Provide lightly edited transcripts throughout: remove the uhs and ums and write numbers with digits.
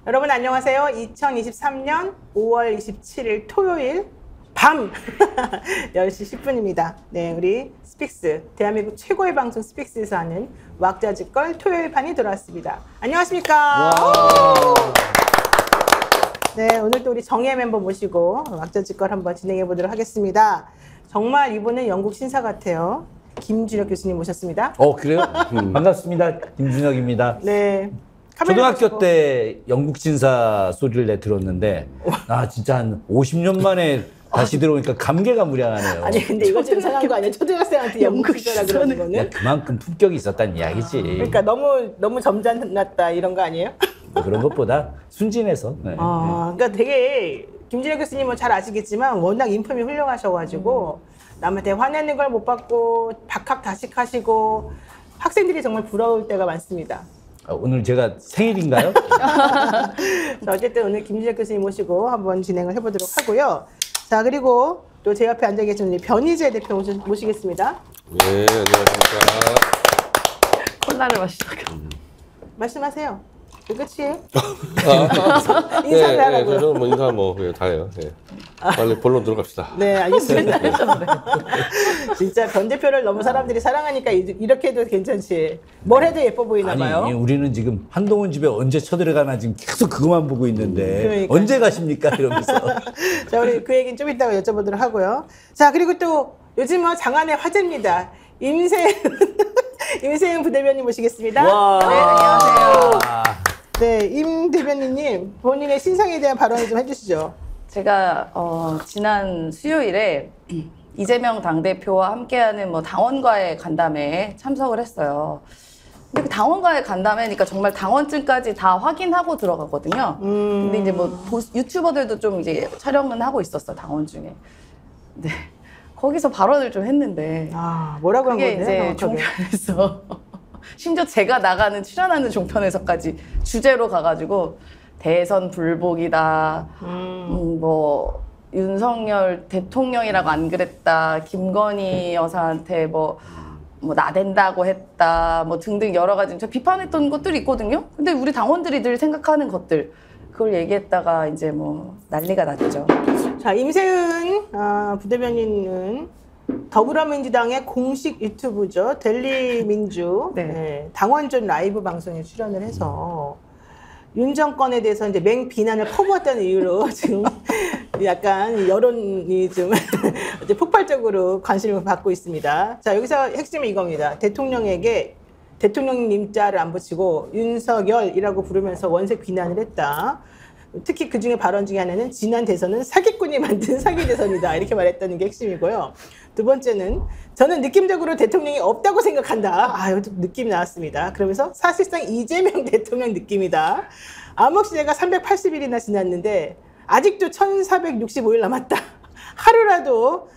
여러분 안녕하세요. 2023년 5월 27일 토요일 밤 10시 10분입니다. 네, 우리 스픽스, 대한민국 최고의 방송 스픽스에서 하는 왁자지껄 토요일 판이 돌아왔습니다. 안녕하십니까? 네, 오늘 또 우리 정예 멤버 모시고 왁자지껄 한번 진행해 보도록 하겠습니다. 정말 이분은 영국 신사 같아요. 김준혁 교수님 모셨습니다. 그래요? 반갑습니다. 김준혁입니다. 네. 초등학교 때 영국 신사 소리를 내 들었는데, 진짜 한 50년 만에 다시 들어오니까 감개가 무량하네요. 아니, 근데 이거 좀 이상한 거 아니에요? 초등학생한테 영국 신사라 그러는 거는? 야, 그만큼 품격이 있었다는 이야기지. 그러니까 너무 점잖았다 이런 거 아니에요? 그런 것보다 순진해서. 네. 그러니까 되게 김준혁 교수님은 잘 아시겠지만 워낙 인품이 훌륭하셔가지고 남한테 화내는 걸 못 받고 박학다식하시고 학생들이 정말 부러울 때가 많습니다. 오늘 제가 생일인가요? 자, 어쨌든 오늘 김준혁 교수님 모시고 한번 진행을 해보도록 하고요. 자, 그리고 또 제 옆에 앉아 계신 변희재 대표 모시겠습니다. 네, 안녕하십니까. 콜라를 마시다가. 말씀하세요. 끝이에요? 인사를 네, 하라고요. 저는 뭐 인사 다 해요. 네. 빨리 본론 들어갑시다. 네, 알겠습니다. 진짜 변 대표를 너무 사람들이 사랑하니까 이렇게 해도 괜찮지. 뭘 해도 예뻐 보이나 봐요. 아니, 우리는 지금 한동훈 집에 언제 쳐들어가나 지금 계속 그것만 보고 있는데 그러니까요. 언제 가십니까? 이러면서. 자, 우리 그 얘기는 좀 이따가 여쭤보도록 하고요. 자, 그리고 또 요즘 장안의 화제입니다. 임세은 부대변인 모시겠습니다. 와. 네, 안녕하세요. 네, 임 대변인님 본인의 신상에 대한 발언을 좀 해주시죠. 제가 지난 수요일에 이재명 당대표와 함께하는 당원과의 간담회에 참석을 했어요. 근데 그 당원과의 간담회니까 정말 당원증까지 다 확인하고 들어가거든요. 근데 이제 유튜버들도 좀 이제 촬영은 하고 있었어, 당원 중에. 네. 거기서 발언을 좀 했는데. 뭐라고 한 그게 건데요? 이제 종편에서 심지어 제가 나가는 출연하는 종편에서까지 주제로 가가지고 대선 불복이다. 윤석열 대통령이라고 안 그랬다. 김건희 여사한테 나댄다고 했다. 등등 여러 가지 비판했던 것들이 있거든요. 근데 우리 당원들이 늘 생각하는 것들 그걸 얘기했다가 이제 난리가 났죠. 자, 임세은 부대변인은 더불어민주당의 공식 유튜브죠. 델리민주 네. 당원전 라이브 방송에 출연을 해서 윤 정권에 대해서 이제 맹비난을 퍼부었다는 이유로 지금 약간 여론이 좀 이제 폭발적으로 관심을 받고 있습니다. 자, 여기서 핵심은 이겁니다. 대통령에게 대통령님자를 안 붙이고 윤석열이라고 부르면서 원색 비난을 했다. 특히 그 중에 발언 중에 하나는 지난 대선은 사기꾼이 만든 사기 대선이다 이렇게 말했다는 게 핵심이고요. 두 번째는 저는 느낌적으로 대통령이 없다고 생각한다. 이것도 느낌이 나왔습니다. 그러면서 사실상 이재명 대통령 느낌이다. 암흑시대가 380일이나 지났는데 아직도 1465일 남았다. 하루라도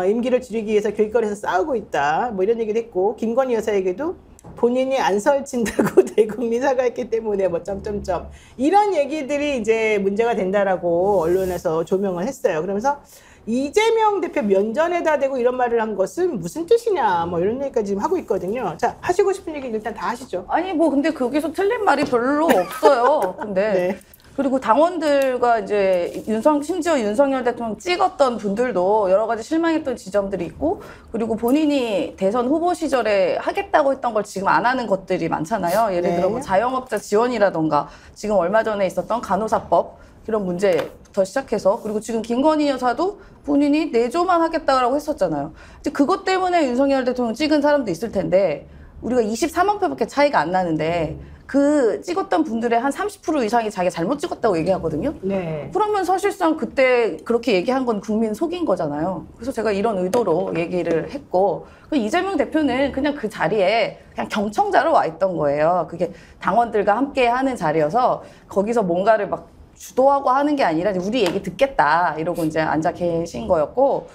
임기를 줄이기 위해서 길거리에서 싸우고 있다. 이런 얘기도 했고 김건희 여사에게도 본인이 안 설친다고 대국민 사과했기 때문에 점점점 이런 얘기들이 이제 문제가 된다라고 언론에서 조명을 했어요. 그러면서 이재명 대표 면전에다 대고 이런 말을 한 것은 무슨 뜻이냐 이런 얘기까지 지금 하고 있거든요. 자, 하시고 싶은 얘기 일단 다 하시죠. 아니 근데 거기서 틀린 말이 별로 없어요. 근데 네. 그리고 당원들과 이제 심지어 윤석열 대통령 찍었던 분들도 여러 가지 실망했던 지점들이 있고, 그리고 본인이 대선 후보 시절에 하겠다고 했던 걸 지금 안 하는 것들이 많잖아요. 예를 들어 자영업자 지원이라던가 지금 얼마 전에 있었던 간호사법 이런 문제부터 시작해서, 그리고 지금 김건희 여사도 본인이 내조만 하겠다고 했었잖아요. 이제 그것 때문에 윤석열 대통령 찍은 사람도 있을 텐데 우리가 24만 표밖에 차이가 안 나는데 그 찍었던 분들의 한 30% 이상이 자기가 잘못 찍었다고 얘기하거든요. 네. 그러면 사실상 그때 그렇게 얘기한 건 국민 속인 거잖아요. 그래서 제가 이런 의도로 얘기를 했고, 이재명 대표는 그냥 그 자리에 그냥 경청자로 와 있던 거예요. 그게 당원들과 함께 하는 자리여서 거기서 뭔가를 주도하고 하는 게 아니라 우리 얘기 듣겠다 이러고 이제 앉아 계신 거였고,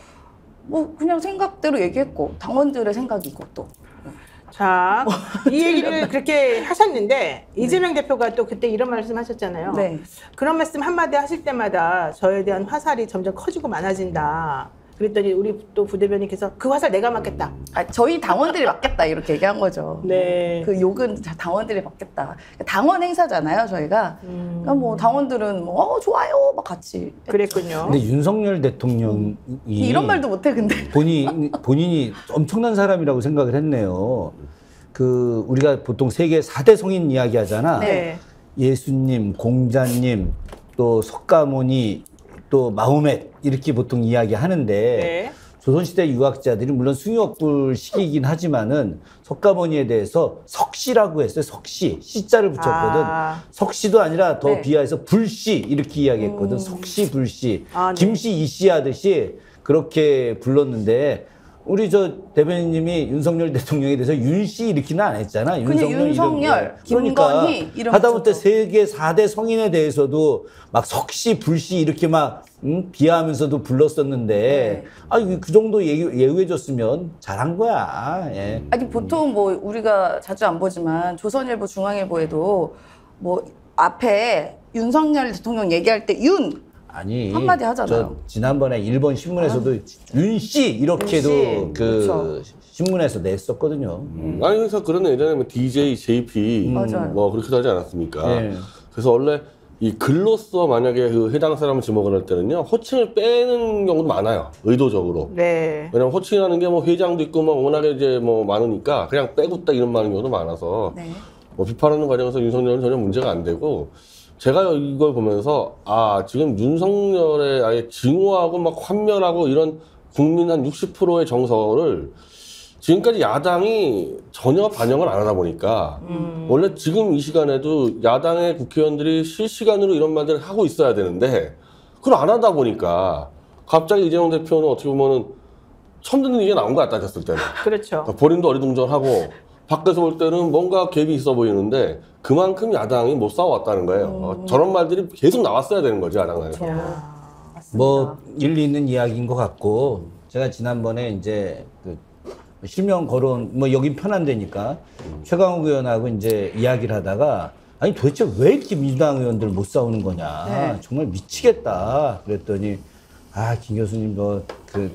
그냥 생각대로 얘기했고, 당원들의 생각이고 또. 자, 이 얘기를 그렇게 하셨는데 이재명 대표가 또 그때 이런 말씀 하셨잖아요. 네. 그런 말씀 한마디 하실 때마다 저에 대한 화살이 점점 커지고 많아진다. 그랬더니 우리 또 부대변인께서 그 화살 내가 맞겠다. 아, 저희 당원들이 맞겠다 이렇게 얘기한 거죠. 네. 그 욕은 다 당원들이 받겠다. 당원 행사잖아요, 저희가. 그러니까 뭐 당원들은 뭐 좋아요 막 같이. 그랬군요. 근데 윤석열 대통령이 이런 말도 못해 근데. 본인이 엄청난 사람이라고 생각을 했네요. 그 우리가 보통 세계 4대 성인 이야기하잖아. 네. 예수님, 공자님, 또 석가모니, 또 마호멧 이렇게 보통 이야기하는데 네. 조선시대 유학자들이 물론 숭유업불 시기이긴 하지만은 석가모니에 대해서 석씨라고 했어요. 석씨, 씨자를 붙였거든. 아. 석씨도 아니라 더 네. 비하해서 불씨 이렇게 이야기했거든. 석씨, 불씨, 아, 네. 김씨, 이씨 하듯이 그렇게 불렀는데 우리 저 대변인님이 윤석열 대통령에 대해서 윤씨 이렇게는 안 했잖아. 그냥 윤석열, 김건희 이름 하다못해 붙였죠. 세계 4대 성인에 대해서도 막 석씨, 불씨 이렇게 막 비하하면서도 불렀었는데 네. 그 정도 예우해줬으면 잘한 거야. 예. 아니 보통 뭐 우리가 자주 안 보지만 조선일보, 중앙일보에도 뭐 앞에 윤석열 대통령 얘기할 때 윤 아니 한마디 하잖아요. 저 지난번에 일본 신문에서도 윤씨 이렇게도 윤씨. 그 그렇죠. 신문에서 냈었거든요. 아니 그래서 그런 예전에 뭐 DJ, JP 맞아요. 뭐 그렇게도 하지 않았습니까? 네. 그래서 원래 이 글로써 만약에 그 해당 사람을 지목을 할 때는요 호칭을 빼는 경우도 많아요. 의도적으로. 네. 왜냐면 호칭이라는 게 뭐 회장도 있고 뭐 워낙에 이제 뭐 많으니까 그냥 빼고 딱 이런 많은 경우도 많아서 네. 뭐 비판하는 과정에서 윤석열은 전혀 문제가 안 되고 제가 이걸 보면서 지금 윤석열의 아예 증오하고 막 환멸하고 이런 국민 한 60%의 정서를 지금까지 야당이 전혀 반영을 안 하다 보니까 원래 지금 이 시간에도 야당의 국회의원들이 실시간으로 이런 말들을 하고 있어야 되는데 그걸 안 하다 보니까 갑자기 이재명 대표는 어떻게 보면은 처음 듣는 얘기가 나온 거야 따졌을 때는. 그렇죠. 본인도 어리둥절하고 밖에서 볼 때는 뭔가 갭이 있어 보이는데 그만큼 야당이 못 싸워왔다는 거예요. 저런 말들이 계속 나왔어야 되는 거죠 야당에서. 야. 뭐 일리 있는 이야기인 것 같고 제가 지난번에 이제 그 실명 거론 뭐 여긴 편한데니까 최강욱 의원하고 이제 이야기를 하다가 아니 도대체 왜 이렇게 민주당 의원들 못 싸우는 거냐 네. 정말 미치겠다 그랬더니 김 교수님 그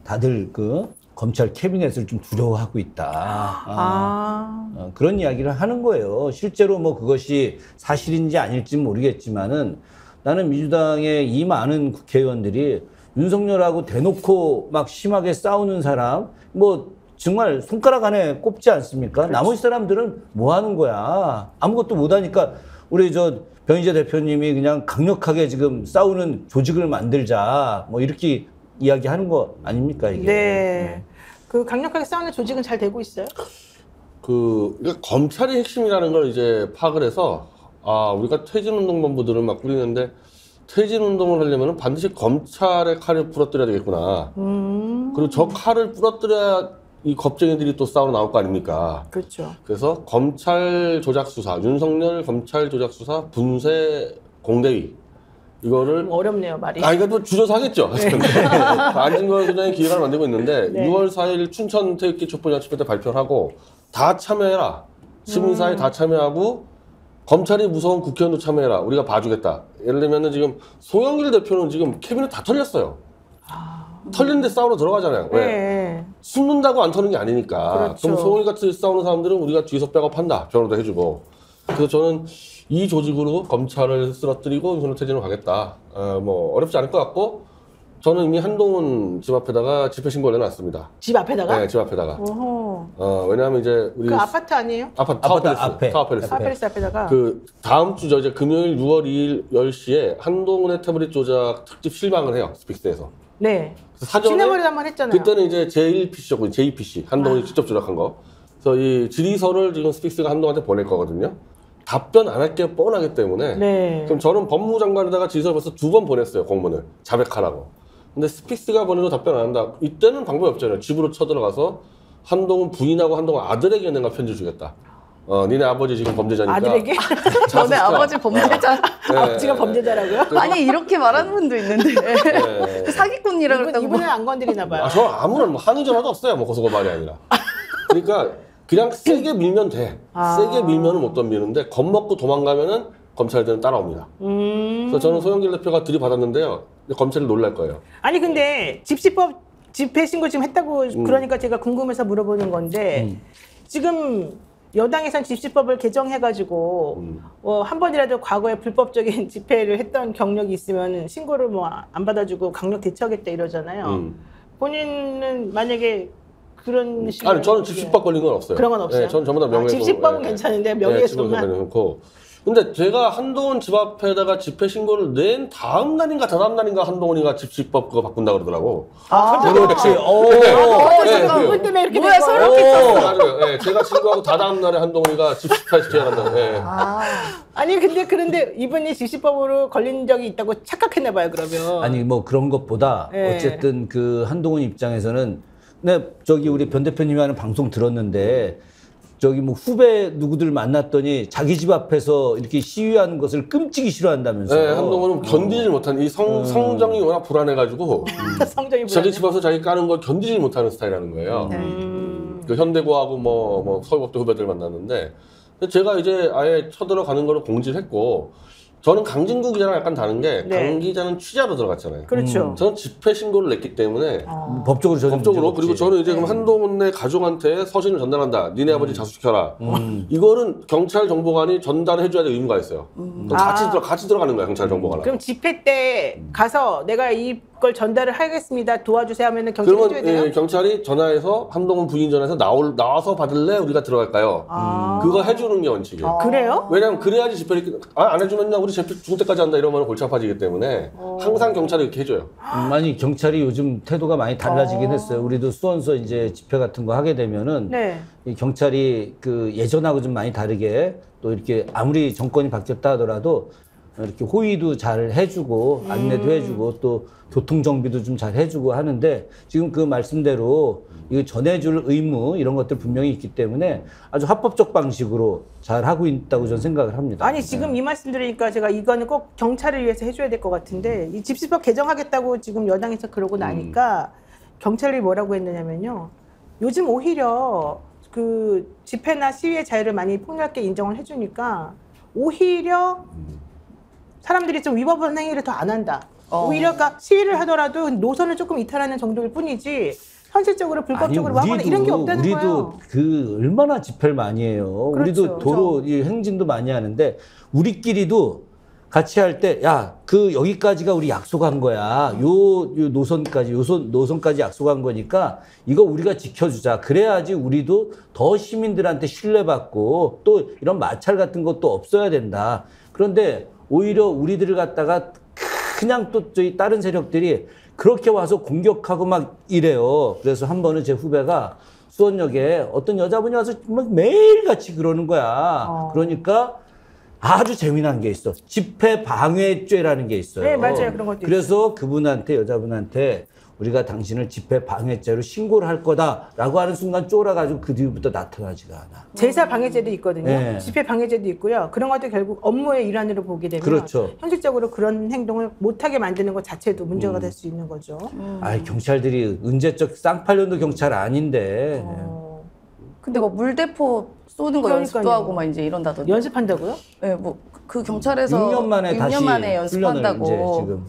다들 그 검찰 캐비넷을 좀 두려워하고 있다. 그런 이야기를 하는 거예요. 실제로 뭐 그것이 사실인지 아닐지는 모르겠지만은 나는 민주당의 이 많은 국회의원들이 윤석열하고 대놓고 막 심하게 싸우는 사람 뭐 정말 손가락 안에 꼽지 않습니까? 그렇지. 나머지 사람들은 뭐 하는 거야? 아무것도 못 하니까 우리 저 변희재 대표님이 그냥 강력하게 지금 싸우는 조직을 만들자 뭐 이렇게 이야기하는 거 아닙니까 이게? 네. 그 강력하게 싸우는 조직은 잘 되고 있어요? 그러니까 검찰이 핵심이라는 걸 이제 파악을 해서 우리가 퇴진운동본부들을 막 꾸리는데 퇴진운동을 하려면 반드시 검찰의 칼을 부러뜨려야 되겠구나. 그리고 저 칼을 부러뜨려야 이 겁쟁이들이 또 싸우러 나올 거 아닙니까? 그렇죠. 그래서 검찰 조작 수사, 윤석열 검찰 조작 수사 분쇄 공대위 이거를 어렵네요 말이. 이거 또 줄여서 하겠죠. 안진걸 소장이 기획안을 만들고 있는데 네. 6월 4일 춘천 태극기 촛불 연습회 때 발표를 하고 다 참여해라. 시민사회 다 참여하고 검찰이 무서운 국회의원도 참여해라. 우리가 봐주겠다. 예를 들면은 지금 송영길 대표는 지금 캐비넷 다 털렸어요. 털렸는데 싸우러 들어가잖아요. 왜? 네. 숨는다고 안 터는 게 아니니까. 그렇죠. 그럼 송영길 같이 싸우는 사람들은 우리가 뒤에서 백업한다. 변호도 해주고. 그래서 저는 이 조직으로 검찰을 쓰러뜨리고 윤석열 퇴진으로 가겠다. 뭐 어렵지 않을 것 같고 저는 이미 한동훈 집 앞에다가 집회 신고를 내놨습니다. 집 앞에다가? 네, 집 앞에다가. 오호. 왜냐하면 이제 우리 그 아파트 아니에요? 아파트 앞에. 타워팰리스. 아파트 앞에다가. 그 다음 주죠. 이제 금요일 6월 2일 10시에 한동훈의 태블릿 조작 특집 실방을 해요. 스픽스에서. 네. 사전에 지난번에도 한번 했잖아요. 그때는 이제 제1PC였고 JPC 한동훈이 직접 조작한 거. 그래서 이 질의서를 지금 스픽스가 한동훈한테 보낼 거거든요. 답변 안 할 게 뻔하기 때문에. 네. 그럼 저는 법무장관에다가 질의서 벌써 2번 보냈어요. 공문을 자백하라고. 근데 스픽스가 보내도 답변 안 한다. 이때는 방법이 없잖아요. 집으로 쳐들어가서 한동훈 부인하고 한동훈 아들에게 내가 편지 주겠다. 니네 아버지 지금 범죄자니까. 아들에게? 너네 아버지 범죄자. 아버지가 범죄자라고요? 아니 이렇게 말하는 분도 있는데 네. 사기꾼이라고 그랬다고. 이분은 안 건드리나 봐요. 저 아무런 뭐 항의 전화도 없어요. 뭐 고소고발이 아니라. 그러니까 그냥 세게 밀면 돼. 세게 밀면은 못 덤비는데 겁먹고 도망가면은 검찰들은 따라옵니다. 그래서 저는 소영길 대표가 들이받았는데요. 검찰이 놀랄 거예요. 아니 근데 집시법 집회 신고 지금 했다고 그러니까 제가 궁금해서 물어보는 건데 지금 여당에선 집시법을 개정해가지고 한 번이라도 과거에 불법적인 집회를 했던 경력이 있으면 신고를 뭐 안 받아주고 강력 대처하겠다 이러잖아요. 본인은 만약에 그런 식으로 아니 저는 집시법 걸린 건 없어요. 그런 건 없어요. 네, 저는 전부 다 명예훼손. 집시법은 괜찮은데 명예훼손만. 명예훼손. 근데 제가 한동훈 집 앞에다가 집회 신고를 낸 다음 날인가 다다음 날인가 한동훈이가 집시법 그거 바꾼다 그러더라고. 그렇지. 그분 때문에 이렇게 뭐야, 된 거예요? 서럽게 썼어. 맞아요. 예, 제가 신고하고 다다음 날에 한동훈이가 집시까지 제안한다. 예. 아니 그런데 이분이 집시법으로 걸린 적이 있다고 착각했나 봐요. 그러면 아니 뭐 그런 것보다 네. 어쨌든 그 한동훈 입장에서는 네 저기 우리 변 대표님이 하는 방송 들었는데 저기 뭐 후배 누구들 만났더니 자기 집 앞에서 이렇게 시위하는 것을 끔찍이 싫어한다면서. 네, 한동훈은 견디질 못한 이 성정이 워낙 불안해가지고 성적이 자기 집 앞에서 자기 까는 걸 견디질 못하는 스타일이라는 거예요. 그 현대고하고 뭐 서울법대 후배들 만났는데 제가 이제 아예 쳐들어가는 거를 공지를 했고 저는 강진구 기자랑 약간 다른 게 강 기자는 취재로 들어갔잖아요. 그렇죠. 저는 집회 신고를 냈기 때문에 법적으로 전혀 법적으로 문제가 그리고 없지. 저는 이제 그럼 한동훈의 가족한테 서신을 전달한다. 니네 아버지 자수시켜라. 이거는 경찰 정보관이 전달해줘야 될 의무가 있어요. 그럼 같이 들어가는 거야 경찰 정보관하고. 그럼 집회 때 가서 내가 이걸 전달을 하겠습니다. 도와주세요 하면은 경찰이 해줘야 그러면 돼요? 예, 경찰이 전화해서 한동훈 부인 전화해서 나와서 받을래? 우리가 들어갈까요? 그거 해주는 게 원칙이에요. 그래요? 왜냐면 그래야지 집회를 안 해주면요 우리 집회 죽을 때까지 한다 이러면 골치 아파지기 때문에 항상 경찰이 이렇게 해줘요. 아니 경찰이 요즘 태도가 많이 달라지긴 했어요. 우리도 수원서 이제 집회 같은 거 하게 되면은 네. 이 경찰이 그 예전하고 좀 많이 다르게 또 이렇게 아무리 정권이 바뀌었다 하더라도 이렇게 호의도 잘 해주고 안내도 해주고 또 교통 정비도 좀 잘 해주고 하는데 지금 그 말씀대로 이거 전해줄 의무 이런 것들 분명히 있기 때문에 아주 합법적 방식으로 잘 하고 있다고 저는 생각을 합니다. 아니 지금 이 말씀 들으니까 제가 이거는 꼭 경찰을 위해서 해줘야 될 것 같은데 이 집시법 개정하겠다고 지금 여당에서 그러고 나니까 경찰이 뭐라고 했느냐면요. 요즘 오히려 그 집회나 시위의 자유를 많이 폭넓게 인정을 해주니까 오히려 사람들이 좀 위법한 행위를 더 안 한다. 오히려 그러니까 시위를 하더라도 노선을 조금 이탈하는 정도일 뿐이지 현실적으로 불법적으로 뭐 하거나 이런 게 없다는 우리도 거예요. 그 얼마나 집회를 많이 해요. 그렇죠. 우리도 도로 이 행진도 많이 하는데 우리끼리도 같이 할 때 야, 그 여기까지가 우리 약속한 거야. 요 노선까지 약속한 거니까 이거 우리가 지켜주자. 그래야지 우리도 더 시민들한테 신뢰받고 또 이런 마찰 같은 것도 없어야 된다. 그런데 오히려 우리들을 갖다가 그냥 또 저희 다른 세력들이 그렇게 와서 공격하고 막 이래요. 그래서 한 번은 제 후배가 수원역에 어떤 여자분이 와서 막 매일같이 그러는 거야. 그러니까 아주 재미난 게 있어. 집회 방해죄라는 게 있어요. 네, 맞아요. 그런 것도 그래서 그분한테, 여자분한테 우리가 당신을 집회 방해죄로 신고를 할 거다라고 하는 순간 쫄아가지고 그 뒤부터 나타나지가 않아. 제사 방해죄도 있거든요. 네. 집회 방해죄도 있고요. 그런 것도 결국 업무의 일환으로 보게 되면 그렇죠. 현실적으로 그런 행동을 못하게 만드는 것 자체도 문제가 될 수 있는 거죠. 아이, 경찰들이 은재적 쌍팔년도 경찰 아닌데. 근데 뭐 물대포 쏘는 거 연습도 그러니까요. 하고 막 이제 이런다던데. 연습한다고요? 네, 뭐 그 경찰에서 6년 만에 다시 6년 만에 연습한다고. 훈련을 이제 지금.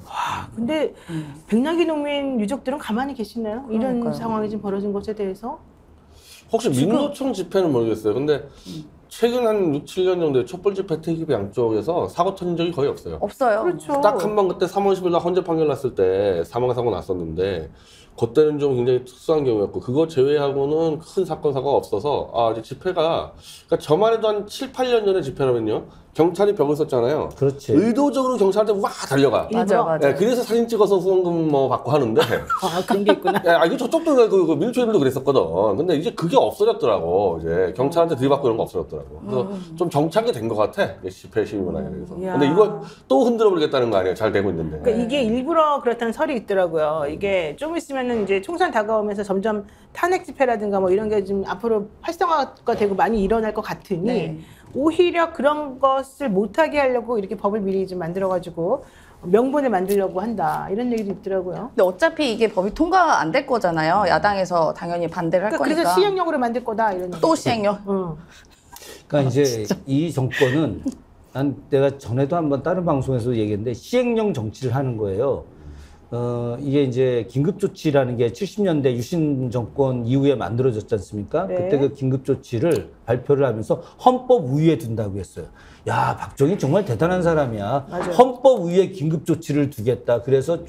근데 백남기 농민 유족들은 가만히 계시나요? 이런 그러니까요. 상황이 지금 벌어진 것에 대해서? 혹시 민노총 집회는 모르겠어요. 근데 최근 한 6, 7년 정도에 촛불 집회 태기 양쪽에서 사고 터진 적이 거의 없어요. 없어요. 그렇죠. 딱 한 번 그때 3월 10일 날 헌재 판결 났을 때 사망사고 났었는데 그때는 좀 굉장히 특수한 경우였고 그거 제외하고는 큰 사건 사고가 없어서 이제 집회가 그러니까 저만 해도 한 7, 8년 전에 집회라면요. 경찰이 벽을 썼잖아요. 그렇지. 의도적으로 경찰한테 와 달려가. 맞아요. 네, 그래서 사진 찍어서 후원금 뭐 받고 하는데 그런 게 있구나. 이거 저쪽도 그 민주주의들도 그랬었거든. 근데 이제 그게 없어졌더라고. 이제 경찰한테 들이받고 이런 거 없어졌더라고. 그래서 좀 정착이 된 것 같아. 집회 시위 문화에 대해서. 이야. 근데 이걸 또 흔들어 버리겠다는 거 아니에요. 잘 되고 있는데. 그러니까 이게 일부러 그렇다는 설이 있더라고요. 이게 좀 있으면은 이제 총선 다가오면서 점점 탄핵 집회라든가 뭐 이런 게 좀 앞으로 활성화가 되고 많이 일어날 것 같으니 네. 오히려 그런 것을 못하게 하려고 이렇게 법을 미리 좀 만들어가지고 명분을 만들려고 한다 이런 얘기도 있더라고요. 근데 어차피 이게 법이 통과 안 될 거잖아요. 야당에서 당연히 반대를 할 그러니까 거니까. 그래서 시행령으로 만들 거다 이런. 또 시행령. 응. 그러니까 이제 이 정권은 내가 전에도 한번 다른 방송에서 얘기했는데 시행령 정치를 하는 거예요. 이게 이제 긴급조치라는 게 70년대 유신 정권 이후에 만들어졌지 않습니까? 네. 그때 그 긴급조치를 발표를 하면서 헌법 우위에 둔다고 했어요. 야, 박정희 정말 대단한 사람이야. 맞아요. 헌법 우위에 긴급조치를 두겠다. 그래서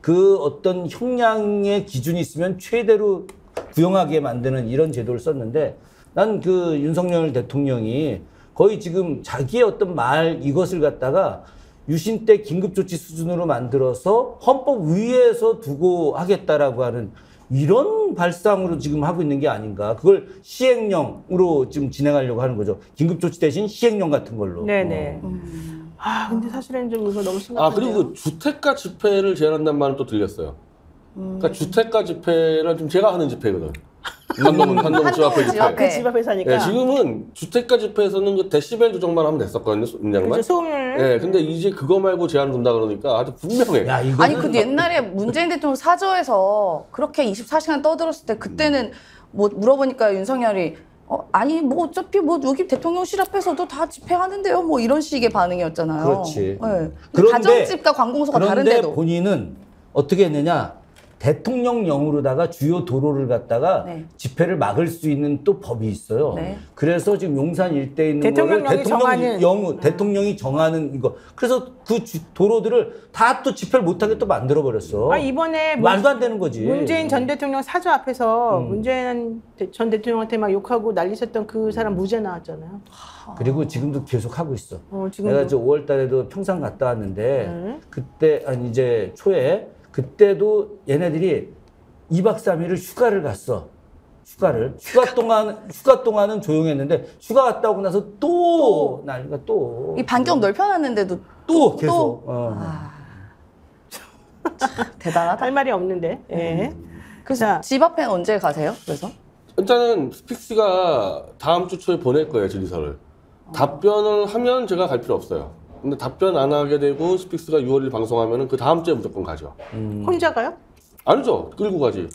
그 어떤 형량의 기준이 있으면 최대로 구형하게 만드는 이런 제도를 썼는데 난 그 윤석열 대통령이 거의 지금 자기의 어떤 말 이것을 갖다가 유신 때 긴급조치 수준으로 만들어서 헌법 위에서 두고 하겠다라고 하는 이런 발상으로 지금 하고 있는 게 아닌가. 그걸 시행령으로 지금 진행하려고 하는 거죠. 긴급조치 대신 시행령 같은 걸로. 네네. 아 근데 사실은 좀 이거 너무 심각한데요. 그리고 주택가 집회를 제한한다는 말은 또 들렸어요. 그러니까 주택가 집회는 지금 제가 하는 집회거든. 한동훈 집 앞에 집회. 그 집 앞에 사니까. 네, 지금은 주택가 집회에서는 그 데시벨 조정만 하면 됐었거든요, 음량만. 그렇죠, 소음을. 네, 근데 이제 그거 말고 제한 둔다 그러니까 아주 분명해. 야, 이거는 아니 근데 옛날에 문재인 대통령 사저에서 그렇게 24시간 떠들었을 때 그때는 뭐 물어보니까 윤석열이 아니 뭐 어차피 뭐 여기 대통령실 앞에서도 다 집회하는데요 뭐 이런 식의 반응이었잖아요. 그렇지. 네. 그런데- 가정집과 관공서가 그런데 다른데도. 본인은 어떻게 했느냐? 대통령령으로다가 주요 도로를 갖다가 네. 집회를 막을 수 있는 또 법이 있어요. 네. 그래서 지금 용산 일대에 있는 대통령령이 정하는. 대통령이 정하는 이거. 그래서 그 도로들을 다 또 집회를 못하게 또 만들어 버렸어. 아 이번에 말도 안 되는 거지. 문재인 전 대통령 사저 앞에서 문재인 전 대통령한테 막 욕하고 난리쳤던 그 사람 무죄 나왔잖아요. 그리고 지금도 계속 하고 있어. 지금도. 내가 저 5월 달에도 평상 갔다 왔는데 그때 아니 이제 초에 그때도 얘네들이 2박 3일을 휴가를 갔어. 휴가 동안은 조용했는데 휴가 갔다 오고 나서 또 난리가 또. 이 반경 넓혀놨는데도 또 계속. 대단하다. 할 말이 없는데. 예. 그래서 자. 집 앞에 언제 가세요? 그래서 일단은 스픽스가 다음 주 초에 보낼 거예요, 질의서를. 답변을 하면 제가 갈 필요 없어요. 근데 답변 안 하게 되고 스픽스가 6월 1일 방송하면은 그 다음 주에 무조건 가죠. 혼자 가요? 아니죠. 끌고 가지.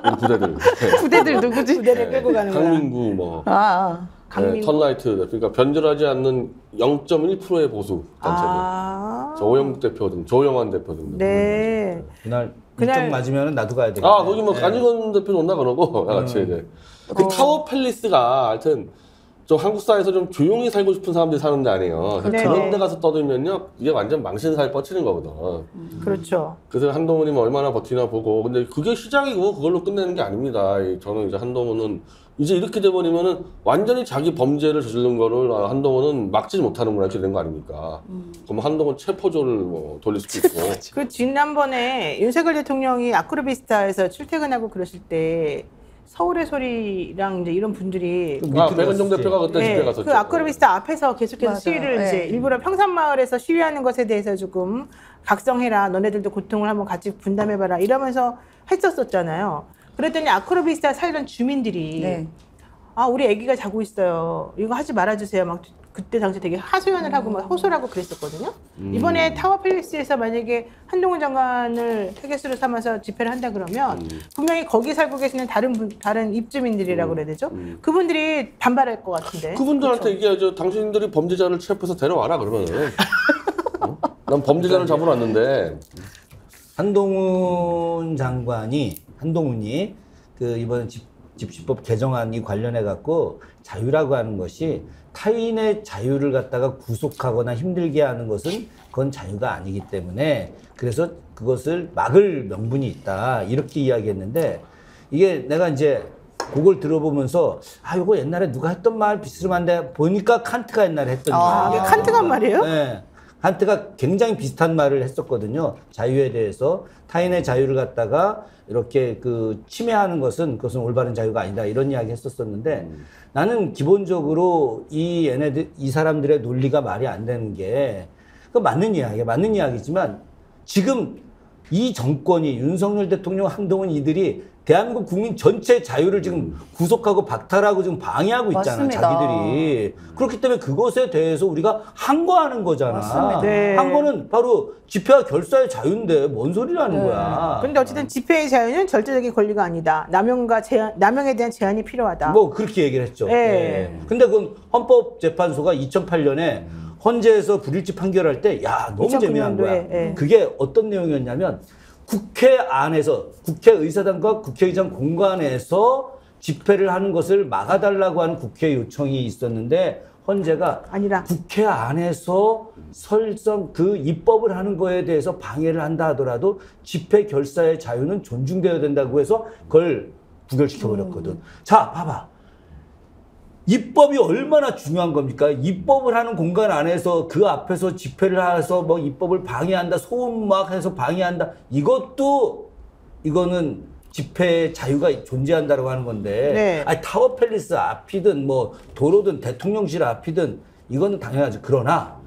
우리 부대들. 네. 부대들 누구지? 부대를 끌고 가는 거야. 강민구 뭐 강민구. 턴라이트 그러니까 변절하지 않는 0.1%의 보수 단체들. 아. 저 오영국 대표 등, 조영환 대표 등. 네. 그날 그날- 일정 맞으면 나도 가야 되겠네. 거기 뭐 간이건 대표 온다 그러고 같이 이제 그 타워 팰리스가 하여튼 좀 한국 사회에서 좀 조용히 살고 싶은 사람들이 사는 데 아니에요. 네네. 그런 데 가서 떠들면요 이게 완전 망신사에 뻗치는 거거든. 그렇죠. 그래서 한동훈이 뭐 얼마나 버티나 보고 근데 그게 시작이고 그걸로 끝내는 게 아닙니다. 저는 이제 한동훈은 이제 이렇게 돼버리면은 완전히 자기 범죄를 저지른 거를 한동훈은 막지 못하는구나 이렇게 된 거 아닙니까? 그럼 한동훈 체포조를 뭐 돌릴 수도 있고. 그 지난번에 윤석열 대통령이 아크로비스타에서 출퇴근하고 그러실 때 서울의 소리랑 이제 이런 분들이 백은종 대표가 그때 집회 갔었죠. 그 아크로비스타 앞에서 계속해서 맞아요. 시위를 네. 이제 일부러 평산마을에서 시위하는 것에 대해서 조금 각성해라. 너네들도 고통을 한번 같이 분담해봐라. 이러면서 했었었잖아요. 그랬더니 아크로비스타 살던 주민들이 네. 우리 아기가 자고 있어요. 이거 하지 말아주세요. 막 그때 당시 되게 하소연을 하고 막 호소를 하고 그랬었거든요. 이번에 타워 팰리스에서 만약에 한동훈 장관을 타겟으로 삼아서 집회를 한다 그러면 분명히 거기 살고 계시는 다른 입주민들이라고 그래야 되죠. 그분들이 반발할 것 같은데. 그분들한테 얘기하죠. 당신들이 범죄자를 체포해서 데려와라 그러면은. 난 범죄자를 잡으러 왔는데. 한동훈이 그 이번 집시법 개정안이 관련해 갖고 자유라고 하는 것이 타인의 자유를 갖다가 구속하거나 힘들게 하는 것은 그건 자유가 아니기 때문에 그래서 그것을 막을 명분이 있다 이렇게 이야기했는데 이게 내가 이제 그걸 들어보면서 이거 옛날에 누가 했던 말 비슷한데 보니까 칸트가 옛날에 했던 이게 칸트가 말이에요? 네. 칸트가 굉장히 비슷한 말을 했었거든요. 자유에 대해서 타인의 자유를 갖다가 이렇게 그 침해하는 것은 그것은 올바른 자유가 아니다 이런 이야기 했었었는데 나는 기본적으로 이 사람들의 논리가 말이 안 되는 게 그 맞는 이야기지만 지금 이 정권이 윤석열 대통령, 한동훈 이들이 대한민국 국민 전체 자유를 지금 구속하고 박탈하고 지금 방해하고 있잖아, 맞습니다. 자기들이. 그렇기 때문에 그것에 대해서 우리가 항거하는 거잖아. 맞습니다. 네. 항거는 바로 집회와 결사의 자유인데 뭔 소리라는 거야. 근데 어쨌든 집회의 자유는 절대적인 권리가 아니다. 남용에 대한 제한이 필요하다. 뭐 그렇게 얘기를 했죠. 네. 근데 그건 헌법재판소가 2008년에 헌재에서 불일치 판결할 때, 야, 너무 2009 재미난 거야. 년도에, 예. 그게 어떤 내용이었냐면, 국회 안에서, 국회의사당과 국회의장 공간에서 집회를 하는 것을 막아달라고 하는 국회 요청이 있었는데, 헌재가 아니라 국회 안에서 설정 그 입법을 하는 거에 대해서 방해를 한다 하더라도 집회 결사의 자유는 존중되어야 된다고 해서 그걸 부결시켜 버렸거든. 자, 봐봐. 입법이 얼마나 중요한 겁니까? 입법을 하는 공간 안에서 그 앞에서 집회를 해서 뭐 입법을 방해한다, 소음 막 해서 방해한다. 이거는 집회의 자유가 존재한다고 하는 건데, 네. 아니, 타워 팰리스 앞이든 뭐 도로든 대통령실 앞이든 이거는 당연하죠. 그러나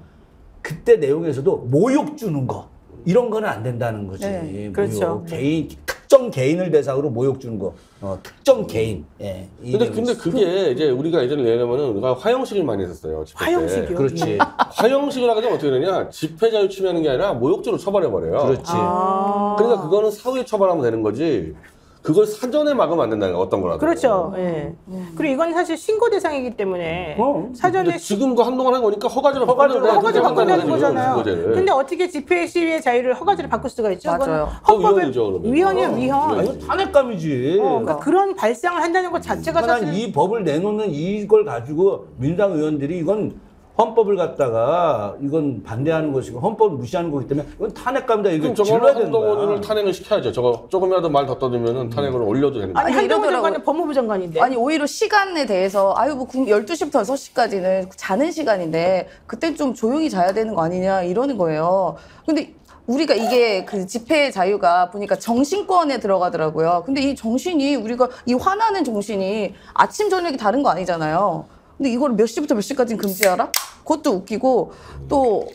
그때 내용에서도 모욕 주는 거 이런 거는 안 된다는 거지. 네, 모욕. 그렇죠. 개인 특정 개인을 대상으로 모욕 주는 거, 특정 개인. 예. 이 근데 내용이 그게 이제 우리가 예전에 얘기하면은 우리가 화형식을 많이 했었어요. 집회 때. 화형식이요? 그렇지. 화형식을 하게 되면 어떻게 되냐? 집회 자유 침해하는 게 아니라 모욕죄로 처벌해 버려요. 그렇지. 그러니까 그거는 사후에 처벌하면 되는 거지. 그걸 사전에 막으면 안 된다는 거야. 어떤 거라도. 그렇죠. 예. 그리고 이건 사실 신고 대상이기 때문에 사전에 근데 지금도 한동안 한 거니까 허가제로 허가제로 바꾼다는 거지, 거잖아요. 신고제를. 근데 어떻게 집회 시위의 자유를 허가제로 바꿀 수가 있죠? 맞아요. 위헌이죠, 그러면. 위헌이에요, 위헌. 아, 이거 탄핵감이지. 그러니까 그런 발상을 한다는 것 자체가 그러니까 사실 이 법을 내놓는 이걸 가지고 민주당 의원들이 이건 헌법을 갖다가 이건 반대하는 것이고 헌법을 무시하는 거기 때문에 이건 탄핵감이다. 이거 그럼 질러야 저거는 되는 거야. 한동훈을 탄핵을 시켜야죠. 저거 조금이라도 말 더 떠들면은 탄핵을 올려도 되는 거야. 아니 아니, 한동훈 이러더라고요. 장관은 법무부 장관인데. 아니 오히려 시간에 대해서 12시부터 6시까지는 자는 시간인데 그때 좀 조용히 자야 되는 거 아니냐 이러는 거예요. 근데 우리가 이게 그 집회 자유가 보니까 정신권에 들어가더라고요. 근데 이 정신이 우리가 이 화나는 정신이 아침 저녁이 다른 거 아니잖아요. 근데 이걸 몇 시부터 몇 시까지는 금지하라? 그것도 웃기고 또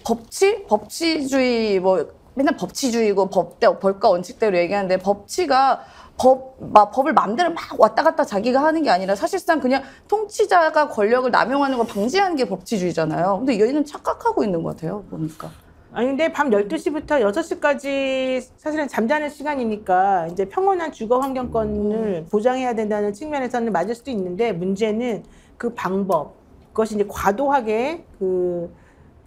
법치주의 뭐 맨날 법치주의고 법과 원칙대로 얘기하는데 법치가 법을 마음대로 막 왔다 갔다 자기가 하는 게 아니라 사실상 그냥 통치자가 권력을 남용하는 걸 방지하는 게 법치주의잖아요. 근데 얘는 착각하고 있는 것 같아요, 보니까. 아니 근데 밤 12시부터 6시까지 사실은 잠자는 시간이니까 이제 평온한 주거 환경권을 보장해야 된다는 측면에서는 맞을 수도 있는데 문제는 그 방법, 그것이 이제 과도하게 그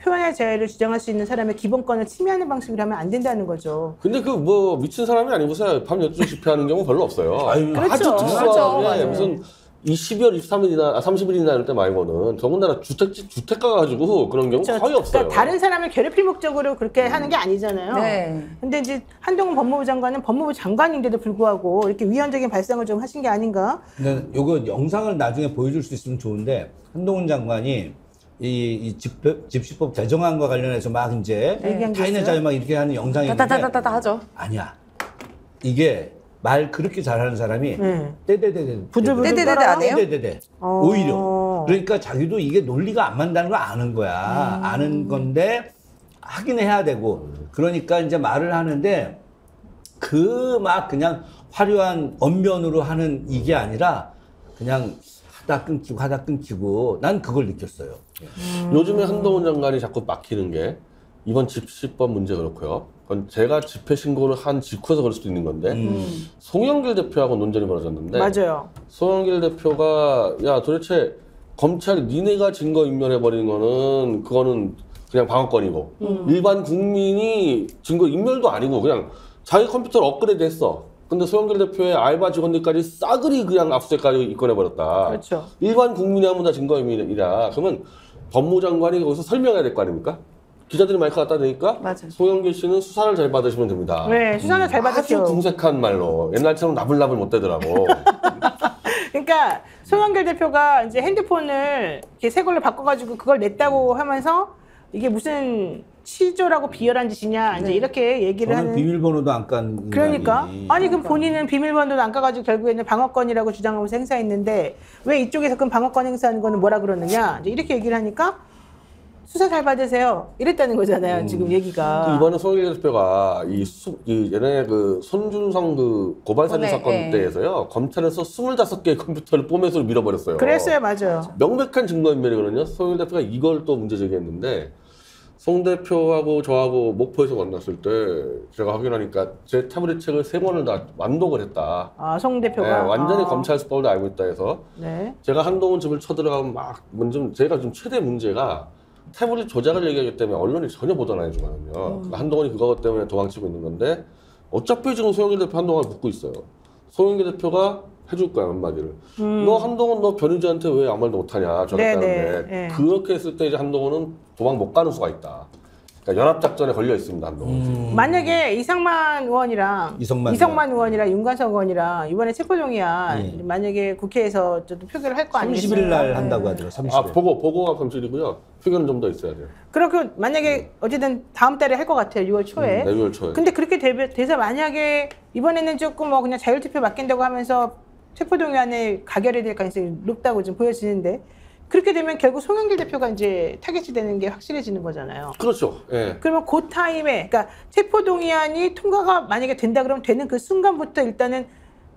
표현의 자유를 주장할 수 있는 사람의 기본권을 침해하는 방식으로 하면 안 된다는 거죠. 근데 그 뭐 미친 사람이 아니고서야 밤 12시 집회하는 경우 별로 없어요. 아유, 그렇죠. 아주 맞아, 특수하게 맞아. 무슨 이 12월 23일이나 30일이나 이럴 때 말고는 더군다나 주택가 가지고 그런 경우 그렇죠. 거의 없어요. 그러니까 다른 사람을 괴롭힐 목적으로 그렇게 하는 게 아니잖아요. 네. 근데 이제 한동훈 법무부 장관은 법무부 장관인데도 불구하고 이렇게 위헌적인 발상을 좀 하신 게 아닌가? 근데 요거 영상을 나중에 보여줄 수 있으면 좋은데 한동훈 장관이 이 집시법 제정안과 관련해서 막 이제 얘기한 게 타인의 있어요? 자유 막 이렇게 하는 영상이 있는데 따다다다다 하죠. 아니야. 이게 말 그렇게 잘하는 사람이 떼떼떼떼 부들부들 떼떼떼떼 떨어요? 안 해요? 떼떼떼떼 오히려 그러니까 자기도 이게 논리가 안 맞다는 걸 아는 거야. 아는 건데 하긴 해야 되고 그러니까 이제 말을 하는데 그 막 그냥 화려한 언변으로 하는 이게 아니라 그냥 하다 끊기고 난 그걸 느꼈어요. 요즘에 한동훈 장관이 자꾸 막히는 게 이번 집시법 문제 그렇고요. 그건 제가 집회 신고를 한 직후에서 그럴 수도 있는 건데 송영길 대표하고 논쟁이 벌어졌는데 맞아요. 송영길 대표가 야 도대체 검찰이 니네가 증거 인멸해버린 거는 그거는 그냥 방어권이고 일반 국민이 증거 인멸도 아니고 그냥 자기 컴퓨터를 업그레이드 했어. 근데 송영길 대표의 알바 직원들까지 싸그리 그냥 압수수색까지 입건해버렸다. 그렇죠. 일반 국민이 하면 다 증거인멸이라 그러면 법무부 장관이 거기서 설명해야 될 거 아닙니까? 기자들이 마이크 갖다 대니까 맞아요. 송영길 씨는 수사를 잘 받으시면 됩니다. 네, 수사는 잘 아주 받았죠. 궁색한 말로 옛날처럼 나불나불 못 되더라고. 그러니까 송영길 대표가 이제 핸드폰을 이렇게 새 걸로 바꿔가지고 그걸 냈다고 하면서 이게 무슨 치조라고 비열한 짓이냐 이제 이렇게 얘기를 저는 하는. 비밀번호도 안 깐. 그러니까 인간이. 아니 그럼 본인은 비밀번호도 안 까가지고 결국에는 방어권이라고 주장하면서 행사했는데 왜 이쪽에서 그럼 방어권 행사하는 거는 뭐라 그러느냐 이제 이렇게 얘기를 하니까 수사 잘 받으세요 이랬다는 거잖아요 지금 얘기가. 이번에 송영길 대표가 예전에 그 손준성 그 고발사주 네, 사건 네. 때에서요 검찰에서 25개의 컴퓨터를 포맷으로 밀어버렸어요. 그랬어요 맞아요. 명백한 증거인멸이거든요. 송영길 대표가 이걸 또 문제 제기했는데 송 대표하고 저하고 목포에서 만났을 때 제가 확인하니까 제 타블릿 책을 3권을 다 완독을 했다. 아 송 대표가 네, 완전히 아. 검찰 수법을 알고 있다 해서 네. 제가 한동훈 집을 쳐들어가면 막 제가 좀 최대 문제가 태블릿 조작을 얘기하기 때문에 언론이 전혀 보도 안 해주거든요. 그러니까 한동훈이 그거 때문에 도망치고 있는 건데 어차피 지금 소영길 대표 한동훈을 붙고 있어요. 소영길 대표가 해줄 거야 한마디를. 너 한동훈 너 변희재한테 왜 아무 말도 못하냐 저랬다는데 네. 그렇게 했을 때 이제 한동훈은 도망 못 가는 수가 있다. 그러니까 연합작전에 걸려 있습니다 한동훈. 만약에 이상만 의원이랑 이성만 의원이랑 윤관석 의원이랑 이번에 체포동의안 만약에 국회에서 좀 표결을 할 거 아니겠어요? 30일 날 한다고 하더라고요. 30일. 아 보고가 30일이고요. 표결은 좀 더 있어야 돼요. 그렇게 만약에 어쨌든 다음 달에 할 것 같아요. 6월 초에. 6월 초에. 근데 그렇게 돼서 만약에 이번에는 조금 뭐 그냥 자율투표 맡긴다고 하면서 체포동의안에 가결이 될 가능성이 높다고 좀 보여지는데 그렇게 되면 결국 송영길 대표가 이제 타겟이 되는 게 확실해지는 거잖아요. 그렇죠. 예. 그러면 그 타임에, 그러니까 체포동의안이 통과가 만약에 된다 그러면 되는 그 순간부터 일단은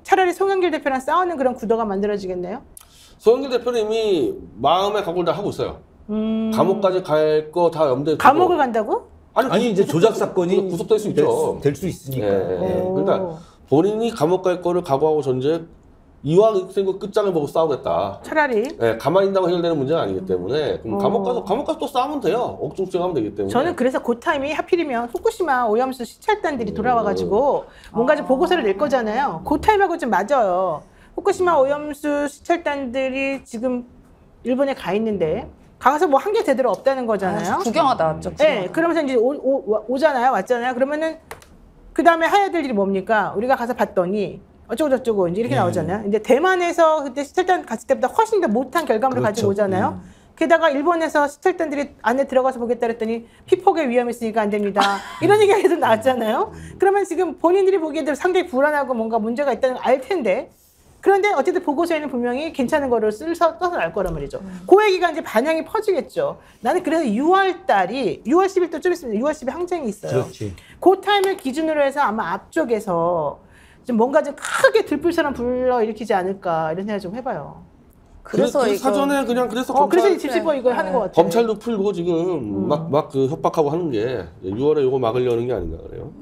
차라리 송영길 대표랑 싸우는 그런 구도가 만들어지겠네요. 소영길 대표는 이미 마음의 각오를 다 하고 있어요. 감옥까지 갈 거 다 염두에 두고. 감옥을 간다고? 아니 이제 조작 사건이 구속될 수 있죠. 될 수 있으니까. 예. 그러니까 본인이 감옥 갈 거를 각오하고 전제 이왕 생각 끝장을 보고 싸우겠다. 차라리. 예, 가만히 있다고 해결되는 문제가 아니기 때문에 그럼 감옥 가서 또 싸우면 돼요. 억중증하면 되기 때문에. 저는 그래서 그 타임이 하필이면 후쿠시마 오염수 시찰단들이 돌아와가지고 뭔가 좀 보고서를 낼 거잖아요. 그 타임하고 좀 맞아요. 후쿠시마 오염수 시찰단들이 지금 일본에 가 있는데 가서 뭐 한 게 제대로 없다는 거잖아요. 구경하다 왔죠. 네, 그러면서 이제 오잖아요, 왔잖아요. 그러면은 그 다음에 해야 될 일이 뭡니까? 우리가 가서 봤더니 어쩌고 저쩌고 이제 이렇게 나오잖아요. 근데 대만에서 그때 시찰단 갔을 때보다 훨씬 더 못한 결과물을 가지고 오잖아요. 게다가 일본에서 시찰단들이 안에 들어가서 보겠다 그랬더니 피폭의 위험이 있으니까 안 됩니다. 이런 얘기가 계속 나왔잖아요. 그러면 지금 본인들이 보기에도 상당히 불안하고 뭔가 문제가 있다는 걸 알 텐데 그런데 어쨌든 보고서에는 분명히 괜찮은 거를 써서 날 거란 말이죠. 그 얘기가 이제 반향이 퍼지겠죠. 나는 그래서 6월 달이 6월 10일 또 좀 있으면 6월 10일 항쟁이 있어요. 그렇지. 그 타임을 기준으로 해서 아마 앞쪽에서 좀 뭔가 좀 크게 들불처럼 불러일으키지 않을까 이런 생각 좀 해봐요. 그래서 이거 사전에 그냥 그래서 그래서 이 집시법 이걸 하는 것 같아요. 검찰도 풀고 지금 막 그 협박하고 하는 게 6월에 이거 막으려는 게 아닌가 그래요.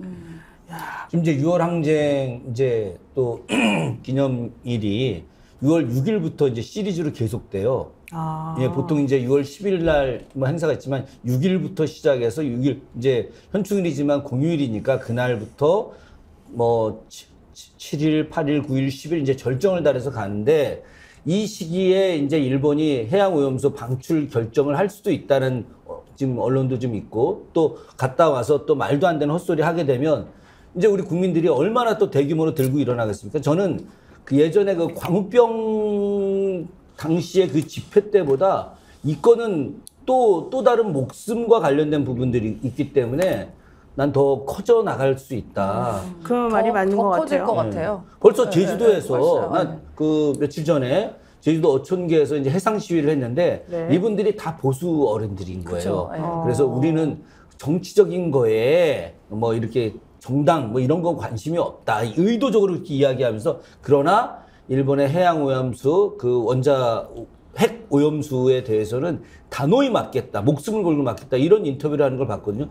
지금 이제 6월 항쟁 이제 또 기념일이 6월 6일부터 이제 시리즈로 계속돼요. 예, 보통 이제 6월 10일 날 뭐 행사가 있지만 6일부터 시작해서 6일 이제 현충일이지만 공휴일이니까 그날부터 뭐 7일, 8일, 9일, 10일 이제 절정을 달해서 가는데 이 시기에 이제 일본이 해양오염수 방출 결정을 할 수도 있다는 지금 언론도 좀 있고 또 갔다 와서 또 말도 안 되는 헛소리 하게 되면 이제 우리 국민들이 얼마나 또 대규모로 들고 일어나겠습니까? 저는 그 예전에 그 광우병 당시에 그 집회 때보다 이 건은 또 다른 목숨과 관련된 부분들이 있기 때문에 난 더 커져 나갈 수 있다. 그 말이 맞는 것 커질 같아요. 것 같아요. 벌써 제주도에서 맞아요. 난 그 며칠 전에 제주도 어촌계에서 이제 해상 시위를 했는데 네. 이분들이 다 보수 어른들인 거예요. 그쵸. 그래서 우리는 정치적인 거에 뭐 이렇게 정당 뭐 이런 거 관심이 없다. 의도적으로 이렇게 이야기하면서 그러나 일본의 해양 오염수 그 원자 핵 오염수에 대해서는 단호히 막겠다. 목숨을 걸고 막겠다. 이런 인터뷰를 하는 걸 봤거든요.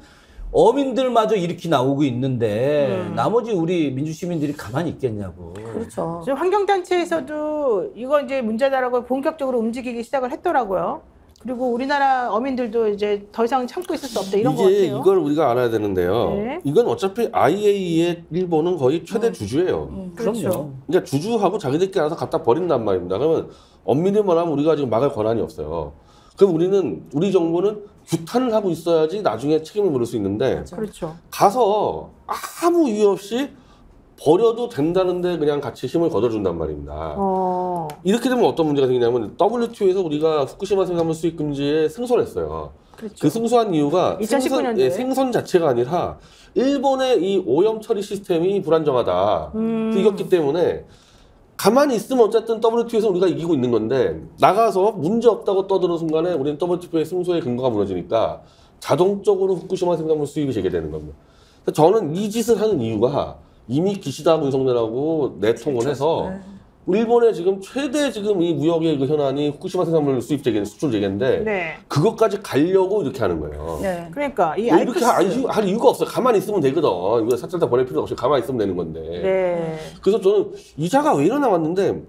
어민들마저 이렇게 나오고 있는데 나머지 우리 민주시민들이 가만히 있겠냐고. 그렇죠. 지금 환경단체에서도 이거 이제 문제다라고 본격적으로 움직이기 시작을 했더라고요. 그리고 우리나라 어민들도 이제 더 이상 참고 있을 수 없다 이런 것 이제 같아요. 이걸 우리가 알아야 되는데요. 네. 이건 어차피 IAEA의 일본은 거의 최대 주주예요. 그렇죠. 그러니까 주주하고 자기들끼리 알아서 갖다 버린단 말입니다. 그러면 엄밀히만 하면 우리가 지금 막을 권한이 없어요. 그럼 우리 정부는 규탄을 하고 있어야지 나중에 책임을 물을 수 있는데 그렇죠. 가서 아무 이유 없이 버려도 된다는데 그냥 같이 힘을 거둬준단 말입니다. 이렇게 되면 어떤 문제가 생기냐면 WTO에서 우리가 후쿠시마 생산물 수입 금지에 승소를 했어요. 그렇죠. 그 승소한 이유가 2019년도에. 생선 자체가 아니라 일본의 이 오염 처리 시스템이 불안정하다. 이겼기 때문에 가만히 있으면 어쨌든 WTO에서 우리가 이기고 있는 건데 나가서 문제 없다고 떠드는 순간에 우리는 WTO의 승소의 근거가 무너지니까 자동적으로 후쿠시마 생산물 수입이 재개되는 겁니다. 그래서 저는 이 짓을 하는 이유가 이미 기시다하고 윤석열하고 내통을 해서 일본의 지금 최대 지금 이 무역의 그 현안이 후쿠시마 생산물 수입 재개, 수출 재개인데 네. 그것까지 가려고 이렇게 하는 거예요. 네. 그러니까 이 이렇게 할 이유가 없어요. 가만히 있으면 되거든. 이거 사찰 다 보낼 필요 없이 가만히 있으면 되는 건데. 네. 그래서 저는 이자가 왜 일어나왔는데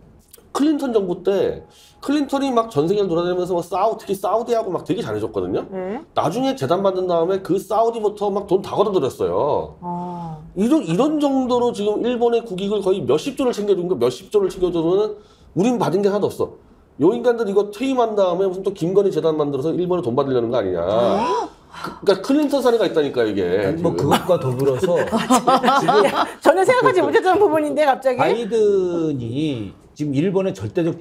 클린턴 정부 때 클린턴이 막 전 세계를 돌아다니면서 막 특히 사우디하고 막 되게 잘해줬거든요. 네. 나중에 재단 받은 다음에 그 사우디부터 막 돈 다 걷어들였어요. 이런 정도로 지금 일본의 국익을 거의 몇십 조를 챙겨준 거, 몇십 조를 챙겨줘서는 우린 받은 게 하나도 없어. 요 인간들 이거 퇴임한 다음에 무슨 또 김건희 재단 만들어서 일본에 돈 받으려는 거 아니냐. 그러니까 클린턴 사례가 있다니까 이게. 뭐 그것과 더불어서 저는 생각하지 못했던 부분인데 갑자기 바이든이 지금 일본의 절대적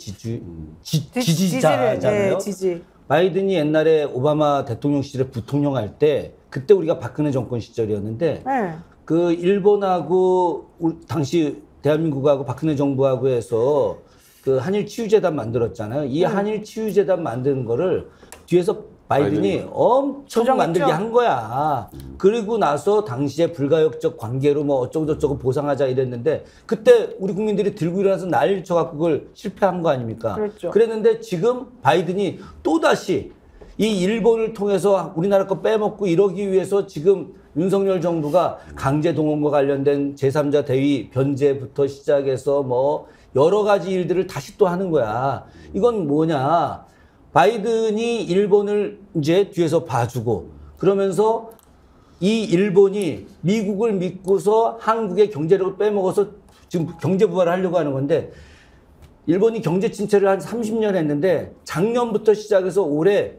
지지자잖아요. 네, 지지. 바이든이 옛날에 오바마 대통령 시절에 부통령 할 때 그때 우리가 박근혜 정권 시절이었는데 네. 그 일본하고 당시 대한민국하고 박근혜 정부하고 해서 그 한일 치유재단 만들었잖아요. 이 한일 치유재단 만드는 거를 뒤에서 바이든이 엄청 조정했죠? 만들게 한 거야. 그리고 나서 당시에 불가역적 관계로 뭐 어쩌고저쩌고 보상하자 이랬는데 그때 우리 국민들이 들고 일어나서 난리를 쳐갖고 그걸 실패한 거 아닙니까? 그랬죠. 그랬는데 지금 바이든이 또다시 이 일본을 통해서 우리나라 거 빼먹고 이러기 위해서 지금 윤석열 정부가 강제동원과 관련된 제3자 대위 변제부터 시작해서 뭐 여러 가지 일들을 다시 또 하는 거야. 이건 뭐냐. 바이든이 일본을 이제 뒤에서 봐주고 그러면서 이 일본이 미국을 믿고서 한국의 경제력을 빼먹어서 지금 경제 부활을 하려고 하는 건데 일본이 경제 침체를 한 30년 했는데 작년부터 시작해서 올해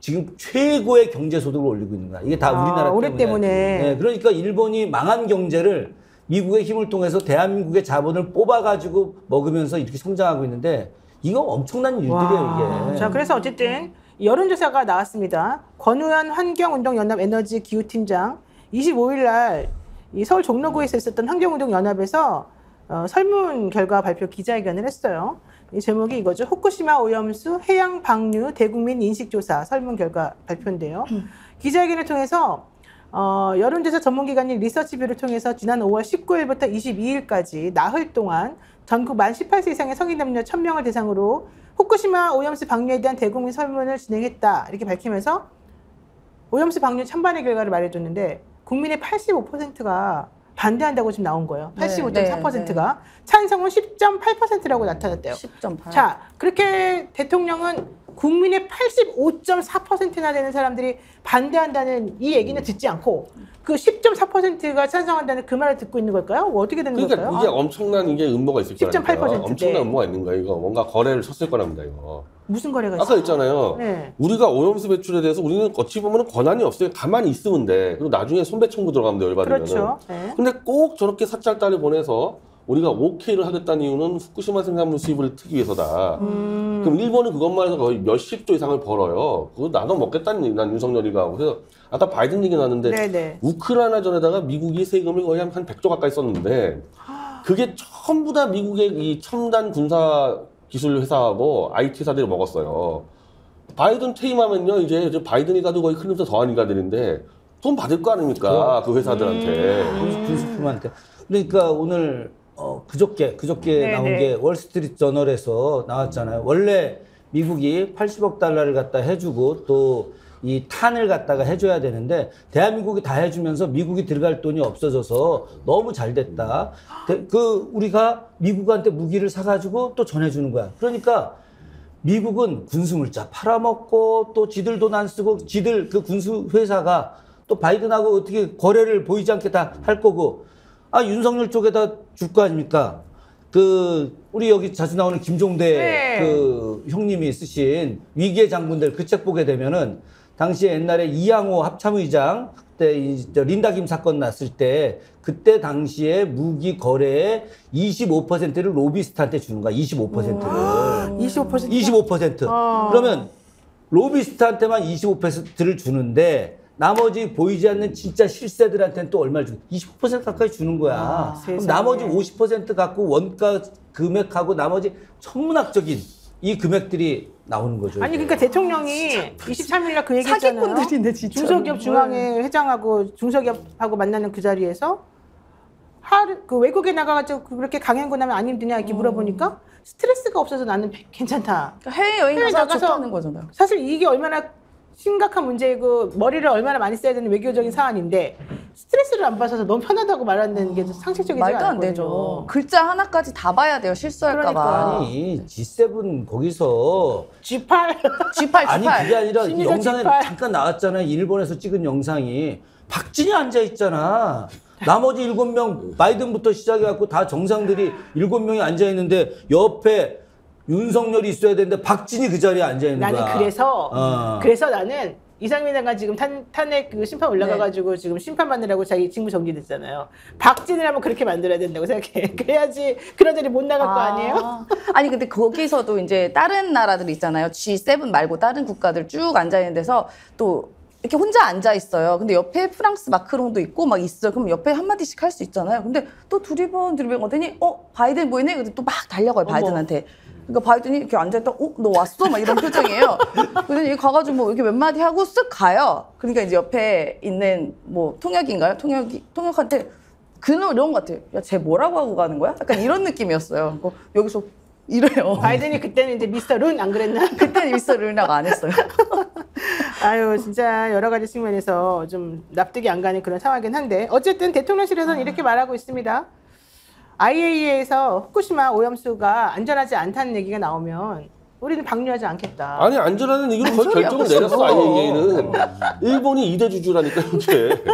지금 최고의 경제 소득을 올리고 있는 거야. 이게 다 우리나라 올해 때문에. 네, 그러니까 일본이 망한 경제를 미국의 힘을 통해서 대한민국의 자본을 뽑아가지고 먹으면서 이렇게 성장하고 있는데 이거 엄청난 일들이에요, 이게. 자, 그래서 어쨌든 여론조사가 나왔습니다. 권우현 환경운동연합 에너지기후팀장 25일 날 이 서울 종로구에서 있었던 환경운동연합에서 설문 결과 발표 기자회견을 했어요. 이 제목이 이거죠. 후쿠시마 오염수 해양 방류 대국민 인식조사 설문 결과 발표인데요. 기자회견을 통해서 여론조사 전문기관인 리서치뷰를 통해서 지난 5월 19일부터 22일까지 나흘 동안 전국 만 18세 이상의 성인 남녀 1000명을 대상으로 후쿠시마 오염수 방류에 대한 대국민 설문을 진행했다. 이렇게 밝히면서 오염수 방류 찬반의 결과를 말해줬는데 국민의 85%가 반대한다고 지금 나온 거예요. 85.4%가 찬성은 10.8%라고 나타났대요. 10.8. 자, 그렇게 대통령은 국민의 85.4%나 되는 사람들이 반대한다는 이 얘기는 듣지 않고 그 10.4%가 찬성한다는 그 말을 듣고 있는 걸까요? 어떻게 되는 그러니까 걸까요? 이게 엄청난 이게 음모가 있을 거라니까. 10.8%. 엄청난 네. 음모가 있는 거야. 이거 뭔가 거래를 쳤을 거랍니다. 이거. 무슨 거래가 아까 있어요? 있잖아요. 네. 우리가 오염수 배출에 대해서 우리는 어찌 보면 권한이 없어요. 가만히 있으면 돼. 그리고 나중에 손배 청구 들어가면 돼. 열받으면. 그렇죠. 네. 근데 꼭 저렇게 사찰단을 보내서 우리가 오케이를 하겠다는 이유는 후쿠시마 생산물 수입을 트기 위해서다. 그럼 일본은 그것만 해서 거의 몇십 조 이상을 벌어요. 그거 나눠 먹겠다는 얘기, 난 윤석열이가. 그래서 아까 바이든 얘기 나왔는데 네네. 우크라이나전에다가 미국이 세금을 거의 한 100조 가까이 썼는데 그게 전부 다 미국의 이 첨단 군사 기술 회사하고 IT 회사들이 먹었어요. 바이든 퇴임하면요, 이제 바이든이 가도 거의 클린턴 더한 인가들인데 돈 받을 거 아닙니까? 그 회사들한테. 군수품한테. 그러니까 오늘 그저께 네네. 나온 게 월스트리트 저널에서 나왔잖아요. 원래 미국이 80억 달러를 갖다 해주고 또 이 탄을 갖다가 해줘야 되는데 대한민국이 다 해주면서 미국이 들어갈 돈이 없어져서 너무 잘 됐다. 우리가 미국한테 무기를 사가지고 또 전해주는 거야. 그러니까 미국은 군수물자 팔아먹고 또 지들 돈 안 쓰고 지들 그 군수 회사가 또 바이든하고 어떻게 거래를 보이지 않게 다 할 거고 윤석열 쪽에다 줄 거 아닙니까? 우리 여기 자주 나오는 김종대 그 형님이 쓰신 위기의 장군들 그 책 보게 되면은 당시에 옛날에 이양호 합참의장 그때 린다 김 사건 났을 때 그때 당시에 무기 거래의 25%를 로비스트한테 주는 거야. 25%를. 25%. 그러면 로비스트한테만 25%를 주는데 나머지 보이지 않는 진짜 실세들한테는 또 얼마를 주는 25% 가까이 주는 거야. 그럼 나머지 50% 갖고 원가 금액하고 나머지 천문학적인 이 금액들이 나오는 거죠. 아니 그러니까 대통령이 23일 날 그 얘기 했잖아요. 사기꾼들인데 진짜. 중소기업 중앙회 회장하고 중소기업하고 만나는 그 자리에서 그 외국에 나가가지고 그렇게 강행군하면 안 힘드냐 이렇게 물어보니까 스트레스가 없어서 나는 괜찮다. 그러니까 해외여행 해외 가서 나가서 좋다는 거잖아요. 사실 이게 얼마나 심각한 문제이고 머리를 얼마나 많이 써야 되는 외교적인 사안인데 스트레스를 안 받아서 너무 편하다고 말하는 게 상식적이지 말도 안 않거든요. 되죠. 글자 하나까지 다 봐야 돼요. 실수할까 봐. 그러니까. 아니 G7 거기서 G8 G8, 아니 G8. 그게 아니라 이 심리적 영상에 G8. 잠깐 나왔잖아요. 일본에서 찍은 영상이 박진이 앉아 있잖아. 나머지 7명 바이든부터 시작해갖고 다 정상들이 7명이 앉아 있는데 옆에 윤석열이 있어야 되는데 박진이 그 자리에 앉아 있는 거야. 나는 그래서 나는 이상민 장관 지금 탄핵 그 심판 올라가가지고 지금 심판받느라고 자기 직무 정지됐잖아요. 박진을 한번 그렇게 만들어야 된다고 생각해. 그래야지 그런 자리 못 나갈 거 아니에요? 아니 근데 거기서도 이제 다른 나라들 있잖아요. G7 말고 다른 국가들 쭉 앉아 있는 데서 또 이렇게 혼자 앉아 있어요. 근데 옆에 프랑스 마크롱도 있고 막 있어요. 그럼 옆에 한마디씩 할 수 있잖아요. 근데 또 두리번 하더니 바이든 보이네? 근데 또 막 달려가요 바이든한테. 그러니까 바이든이 이렇게 앉아있다, 너 왔어? 막 이런 표정이에요. 그러더니 가가지고 뭐 이렇게 몇 마디 하고 쓱 가요. 그러니까 이제 옆에 있는 뭐 통역인가요? 통역한테 이런 것 같아요. 야, 쟤 뭐라고 하고 가는 거야? 약간 이런 느낌이었어요. 여기서 이래요. 바이든이 그때는 이제 미스터 룬 안 그랬나? 그때는 미스터 룬이라고 안 했어요. 아유, 진짜 여러 가지 측면에서 좀 납득이 안 가는 그런 상황이긴 한데 어쨌든 대통령실에서는 이렇게 말하고 있습니다. IAEA에서 후쿠시마 오염수가 안전하지 않다는 얘기가 나오면 우리는 방류하지 않겠다. 아니 안전하는 얘기로 거의 결정을 내렸어. IAEA는 일본이 2대 주주라니까 이게.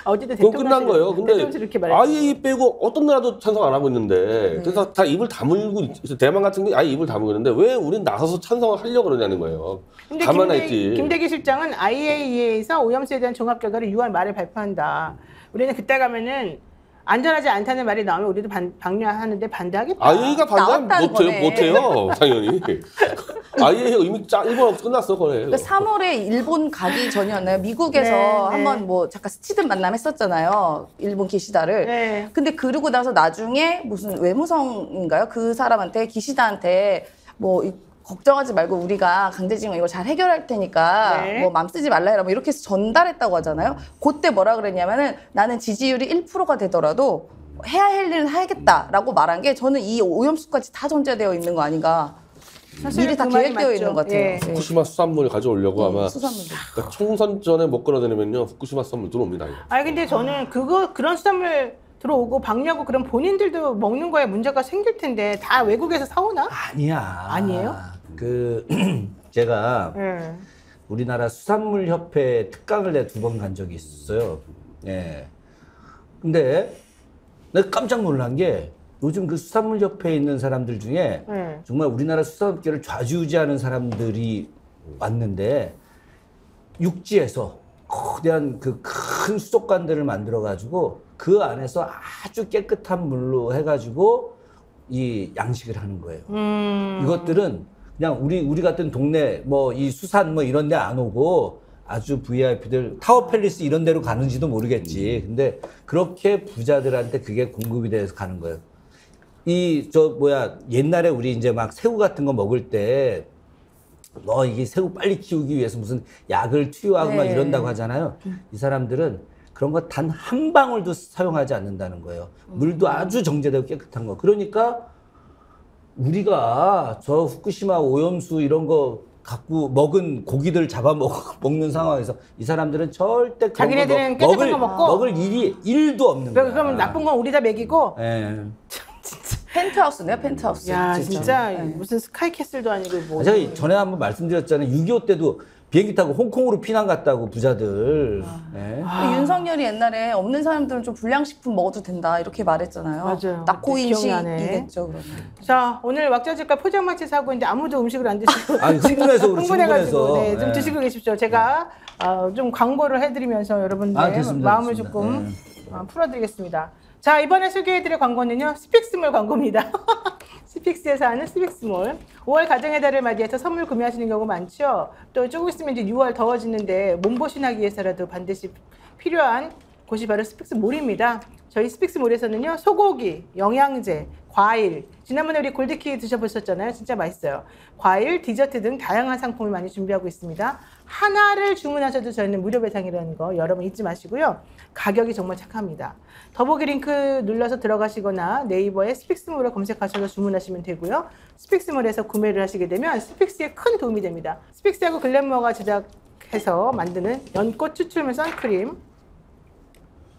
어쨌든 그건 끝난 거예요. 근데 이렇게 말했죠. IAEA 빼고 어떤 나라도 찬성 안 하고 있는데 그래서 다 입을 다물고 있어. 대만 같은 게 아예 입을 다물고 있는데 왜 우린 나서서 찬성을 하려고 그러냐는 거예요. 근데 가만히 있지. 김대기 실장은 IAEA에서 오염수에 대한 종합 결과를 6월 말에 발표한다. 우리는 그때 가면은 안전하지 않다는 말이 나오면 우리도 방류하는데 반대하겠다. IAEA가 반대하면 나왔다는 못해요. 당연히. IAEA가 이미 일본하고 끝났어. 거래. 그러니까 3월에 일본 가기 전이었나요? 미국에서 네, 한번 뭐 잠깐 스티든 만남 했었잖아요. 일본 기시다를. 네. 근데 그러고 나서 나중에 무슨 외무성인가요? 그 사람한테 기시다한테 뭐 걱정하지 말고 우리가 강제징용 이거 잘 해결할 테니까 네. 뭐 맘 쓰지 말라 해라 뭐 이렇게 해서 전달했다고 하잖아요. 그때 뭐라 그랬냐면은 나는 지지율이 1%가 되더라도 해야 할 일은 하겠다라고 말한 게 저는 이 오염수까지 다 전제되어 있는 거 아닌가. 미리 다 그 말이 계획되어 맞죠. 있는 것 같아요. 예. 네. 후쿠시마 수산물 가져오려고 아마 수산물도. 그러니까 총선 전에 못 끌어내면요 후쿠시마 수산물 들어옵니다. 아니 근데 저는 그런 수산물 들어오고 방류하고 그럼 본인들도 먹는 거에 문제가 생길 텐데 다 외국에서 사오나? 아니야. 아니에요? 제가 네. 우리나라 수산물협회 특강을 내가 2번 간 적이 있었어요. 예. 근데 내가 깜짝 놀란 게 요즘 그 수산물협회에 있는 사람들 중에 네. 정말 우리나라 수산업계를 좌지우지하는 사람들이 왔는데 육지에서 거대한 그 큰 수족관들을 만들어 가지고 그 안에서 아주 깨끗한 물로 해가지고 이 양식을 하는 거예요. 이것들은 그냥 우리 같은 동네 뭐 이 수산 뭐 이런 데 안 오고 아주 VIP들 타워 팰리스 이런 데로 가는지도 모르겠지. 근데 그렇게 부자들한테 그게 공급이 돼서 가는 거예요. 옛날에 우리 이제 막 새우 같은 거 먹을 때 이게 새우 빨리 키우기 위해서 무슨 약을 투여하고 막 이런다고 하잖아요. 이 사람들은 그런 거 단 한 방울도 사용하지 않는다는 거예요. 물도 아주 정제되고 깨끗한 거. 그러니까 우리가 저 후쿠시마 오염수 이런 거 갖고 먹은 고기들 먹는 상황에서 이 사람들은 절대 그런 자기네들은 깨끗한 거 먹고 먹을 일이 1도 없는 거야. 그러면 나쁜 건 우리 다 먹이고. 예. 펜트하우스네요, 펜트하우스. 야 진짜 무슨 스카이캐슬도 아니고 뭐. 제가 전에 한번 말씀드렸잖아요. 6.25 때도 비행기 타고 홍콩으로 피난 갔다고 부자들. 예. 윤석열이 옛날에 없는 사람들은 좀 불량식품 먹어도 된다 이렇게 말했잖아요. 맞아요. 낙고인식이겠죠 그러면. 자 오늘 왁자지껄 포장마차 사고 이제 아무도 음식을 안 드시고 아니, 흥분해서 그렇지, 흥분해가지고 흥분해서. 좀 네. 드시고 계십시오. 제가 좀 광고를 해드리면서 여러분들 됐습니다, 마음을 됐습니다. 조금 풀어드리겠습니다. 자 이번에 소개해드릴 광고는요 스픽스몰 광고입니다. 스픽스에서 하는 스픽스몰 5월 가정의 달을 맞이해서 선물 구매하시는 경우 많죠. 또 조금 있으면 이제 6월 더워지는데 몸보신하기 위해서라도 반드시 필요한 곳이 바로 스픽스몰입니다. 저희 스픽스몰에서는요 소고기, 영양제, 과일 지난번에 우리 골드키 드셔보셨잖아요. 진짜 맛있어요. 과일, 디저트 등 다양한 상품을 많이 준비하고 있습니다. 하나를 주문하셔도 저희는 무료 배송이라는 거 여러분 잊지 마시고요. 가격이 정말 착합니다. 더보기 링크 눌러서 들어가시거나 네이버에 스픽스몰을 검색하셔서 주문하시면 되고요. 스픽스몰에서 구매를 하시게 되면 스픽스에 큰 도움이 됩니다. 스픽스하고 글램모어가 제작해서 만드는 연꽃 추출물 선크림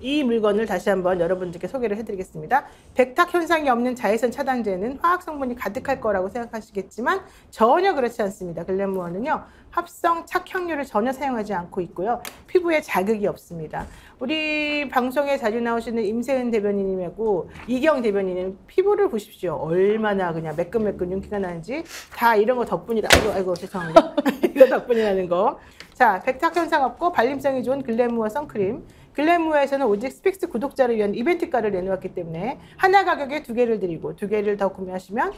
이 물건을 다시 한번 여러분들께 소개를 해드리겠습니다. 백탁 현상이 없는 자외선 차단제는 화학 성분이 가득할 거라고 생각하시겠지만 전혀 그렇지 않습니다. 글렌무어는요, 합성 착향료를 전혀 사용하지 않고 있고요. 피부에 자극이 없습니다. 우리 방송에 자주 나오시는 임세은 대변인님하고 이경 대변인님 피부를 보십시오. 얼마나 그냥 매끈매끈 윤기가 나는지 다 이런 거 덕분이라. 아이고 죄송합니다. 이거 덕분이라는 거. 자, 백탁 현상 없고 발림성이 좋은 글렌무어 선크림. 글렌무어에서는 오직 스픽스 구독자를 위한 이벤트가를 내놓았기 때문에 하나 가격에 2개를 드리고 2개를 더 구매하시면